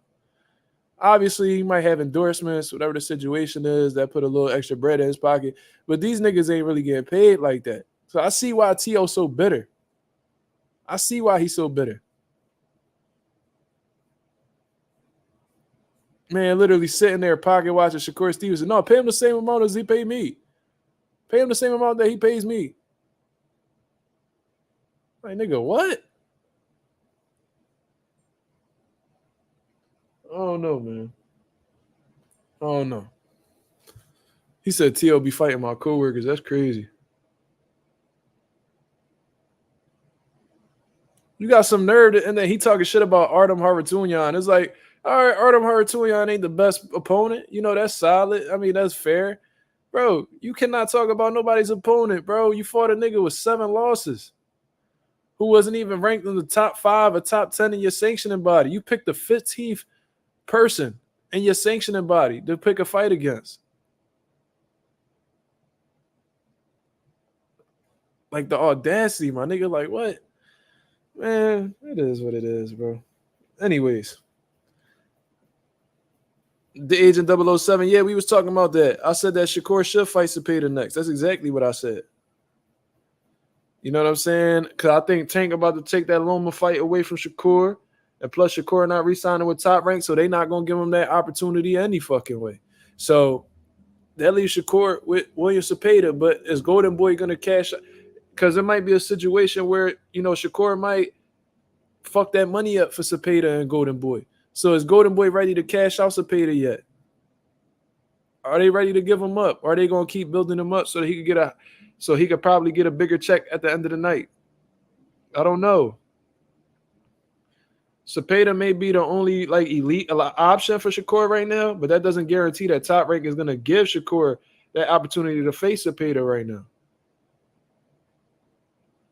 Obviously, he might have endorsements, whatever the situation is, that put a little extra bread in his pocket. But these niggas ain't really getting paid like that. So I see why T.O.'s so bitter. I see why he's so bitter. Man, literally sitting there pocket watching Shakur Stevenson. No, pay him the same amount as he paid me. Pay him the same amount that he pays me. Like, nigga, what? I don't know, man. I don't know. He said T.O. be fighting my coworkers. That's crazy. You got some nerd, and then he talking shit about Artem Harutyunyan. It's like, all right, Artem Harutyunyan ain't the best opponent. That's solid. I mean, that's fair. Bro, you cannot talk about nobody's opponent, bro. You fought a nigga with 7 losses who wasn't even ranked in the top 5 or top 10 in your sanctioning body. You picked the 15th person in your sanctioning body to pick a fight against. Like the audacity, my nigga. Like, what? Man, it is what it is, bro. Anyways. The Agent 007, yeah, we was talking about that. I said that Shakur should fight Cepeda next. That's exactly what I said. You know what I'm saying? Because I think Tank about to take that Loma fight away from Shakur. And plus Shakur not re-signing with Top Rank, so they not going to give him that opportunity any fucking way. So that leaves Shakur with William Cepeda, but is Golden Boy going to cash? Because it might be a situation where, Shakur might fuck that money up for Cepeda and Golden Boy. So is Golden Boy ready to cash out Cepeda yet? Are they ready to give him up? Or are they going to keep building him up so that he could probably get a bigger check at the end of the night? I don't know. Cepeda may be the only elite option for Shakur right now, but that doesn't guarantee that Top Rank is going to give Shakur that opportunity to face Cepeda right now.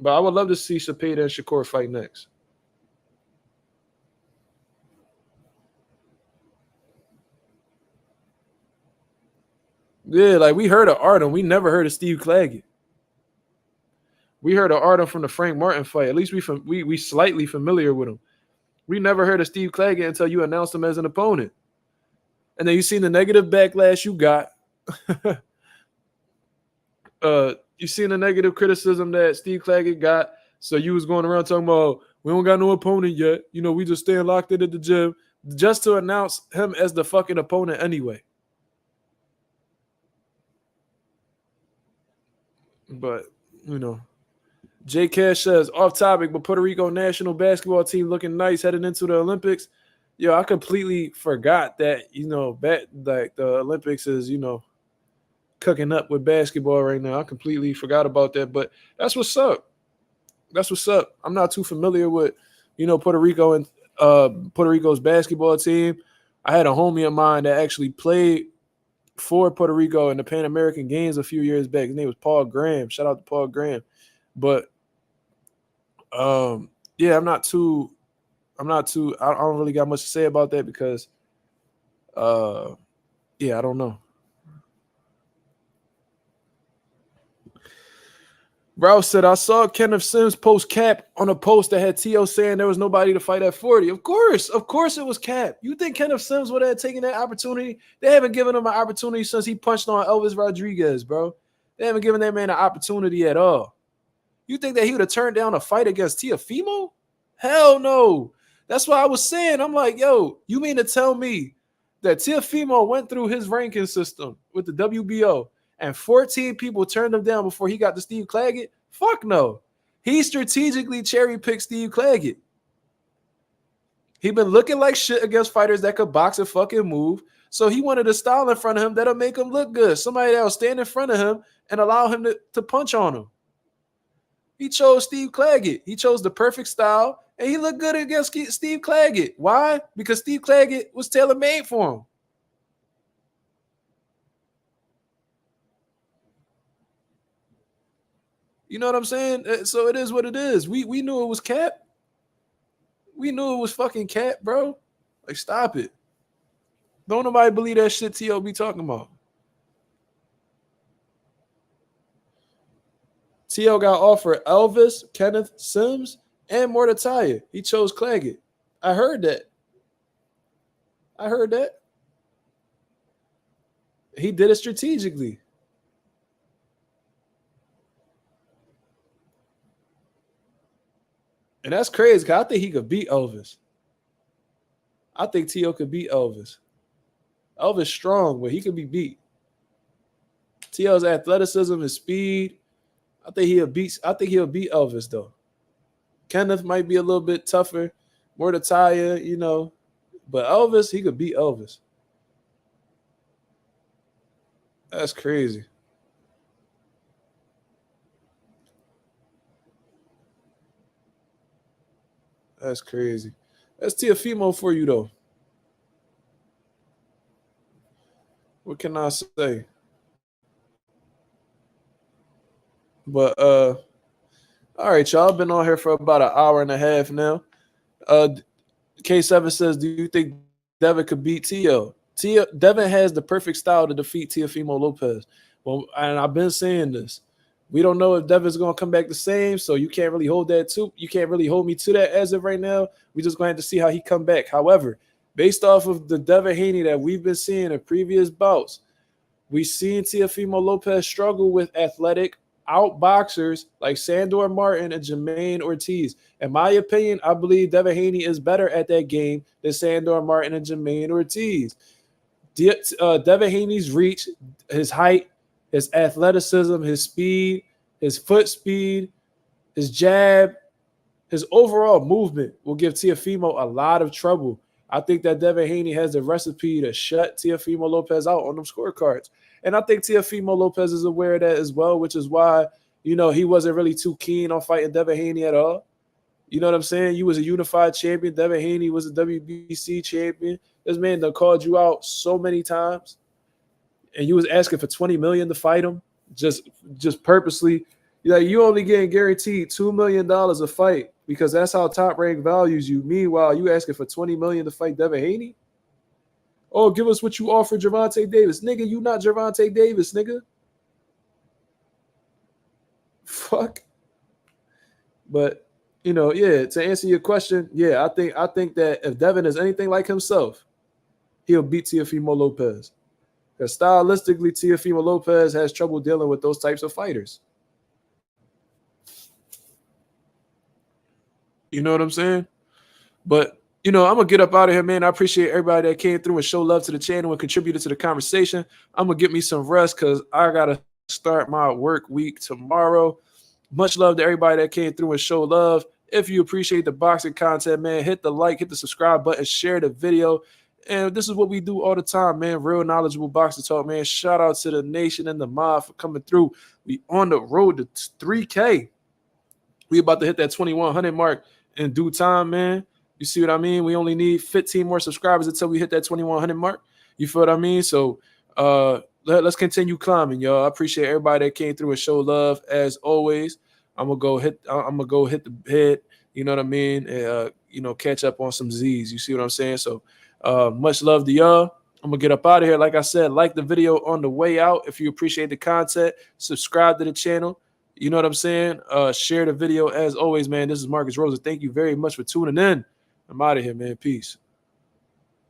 But I would love to see Cepeda and Shakur fight next. Yeah, like we heard of Artem. We never heard of Steve Claggett. We heard of Artem from the Frank Martin fight. At least we slightly familiar with him. We never heard of Steve Claggett until you announced him as an opponent. And then you seen the negative backlash you got. You seen the negative criticism that Steve Claggett got. So you was going around talking about we don't got no opponent yet. You know, we just staying locked in at the gym just to announce him as the fucking opponent anyway. But, you know, J Cash says, off topic, but Puerto Rico national basketball team looking nice heading into the Olympics. Yo, I completely forgot that, you know, like the Olympics is, you know, cooking up with basketball right now. I completely forgot about that, but that's what's up. That's what's up. I'm not too familiar with, you know, Puerto Rico and Puerto Rico's basketball team. I had a homie of mine that actually played for Puerto Rico in the Pan American Games a few years back. His name was Paul Graham. Shout out to Paul Graham. But yeah, I don't really got much to say about that because yeah, I don't know. Rouse said, I saw Kenneth Sims post Cap on a post that had T.O. saying there was nobody to fight at 40. Of course it was Cap. You think Kenneth Sims would have taken that opportunity? They haven't given him an opportunity since he punched on Elvis Rodriguez, bro. They haven't given that man an opportunity at all. You think that he would have turned down a fight against Teofimo? Hell no. That's why I was saying, I'm like, yo, you mean to tell me that Teofimo went through his ranking system with the WBO and 14 people turned him down before he got to Steve Claggett? Fuck no. He strategically cherry-picked Steve Claggett. He been looking like shit against fighters that could box and fucking move. So he wanted a style in front of him that'll make him look good. Somebody that'll stand in front of him and allow him to punch on him. He chose Steve Claggett. He chose the perfect style, and he looked good against Steve Claggett. Why? Because Steve Claggett was tailor-made for him. You know what I'm saying? So it is what it is. We knew it was Cap. We knew it was fucking Cap, bro. Like, stop it. Don't nobody believe that shit T.O. be talking about. T.O. got offered Elvis, Kenneth Sims, and Mordecai. He chose Claggett. I heard that. He did it strategically. And that's crazy because I think he could beat Elvis. I think T.O. could beat Elvis. Elvis strong, but he could be beat. T.O.'s athleticism, his speed. I think he'll beat Elvis though. Kenneth might be a little bit tougher, Mordecai, you know, but Elvis, he could beat Elvis. That's crazy. That's crazy. That's Teofimo for you though. What can I say? But all right, y'all. I've been on here for about an hour and a half now. K7 says, do you think Devin could beat T.O.? Devin has the perfect style to defeat Teofimo Lopez. Well, and I've been saying this. We don't know if Devin's going to come back the same, so you can't really hold that too. You can't really hold me to that as of right now. We just going to have to see how he come back. However, based off of the Devin Haney that we've been seeing in previous bouts, we've seen Teofimo Lopez struggle with athletic outboxers like Sandor Martin and Jermaine Ortiz. In my opinion, I believe Devin Haney is better at that game than Sandor Martin and Jermaine Ortiz. Devin Haney's reach, his height, his athleticism, his speed, his foot speed, his jab, his overall movement will give Teofimo a lot of trouble. I think that Devin Haney has the recipe to shut Teofimo Lopez out on them scorecards. And I think Teofimo Lopez is aware of that as well, which is why, you know, he wasn't really too keen on fighting Devin Haney at all. You know what I'm saying? You was a unified champion. Devin Haney was a WBC champion. This man done called you out so many times. And you was asking for $20 million to fight him, just purposely. You only getting guaranteed $2 million a fight because that's how Top Rank values you. Meanwhile, you asking for $20 million to fight Devin Haney? Oh, give us what you offer Gervonta Davis. Nigga, you not Gervonta Davis, nigga. Fuck. But, you know, yeah, to answer your question, yeah, I think that if Devin is anything like himself, he'll beat Teofimo Lopez. Because stylistically, Teofimo Lopez has trouble dealing with those types of fighters. You know what I'm saying? But, you know, I'm going to get up out of here, man. I appreciate everybody that came through and showed love to the channel and contributed to the conversation. I'm going to get me some rest because I got to start my work week tomorrow. Much love to everybody that came through and showed love. If you appreciate the boxing content, man, hit the like, hit the subscribe button, share the video. And this is what we do all the time, man. Real knowledgeable boxing talk, man. Shout out to the nation and the mob for coming through. We on the road to 3K. We about to hit that 2,100 mark in due time, man. You see what I mean? We only need 15 more subscribers until we hit that 2,100 mark. You feel what I mean? So let's continue climbing, y'all. I appreciate everybody that came through and showed love as always. I'm gonna go hit the head. You know what I mean? And, you know, catch up on some Z's. You see what I'm saying? So much love to y'all. I'm gonna get up out of here. Like I said, like the video on the way out. If you appreciate the content, subscribe to the channel. You know what I'm saying? Share the video as always, man. This is Marcus Rosa. Thank you very much for tuning in. I'm out of here, man. Peace.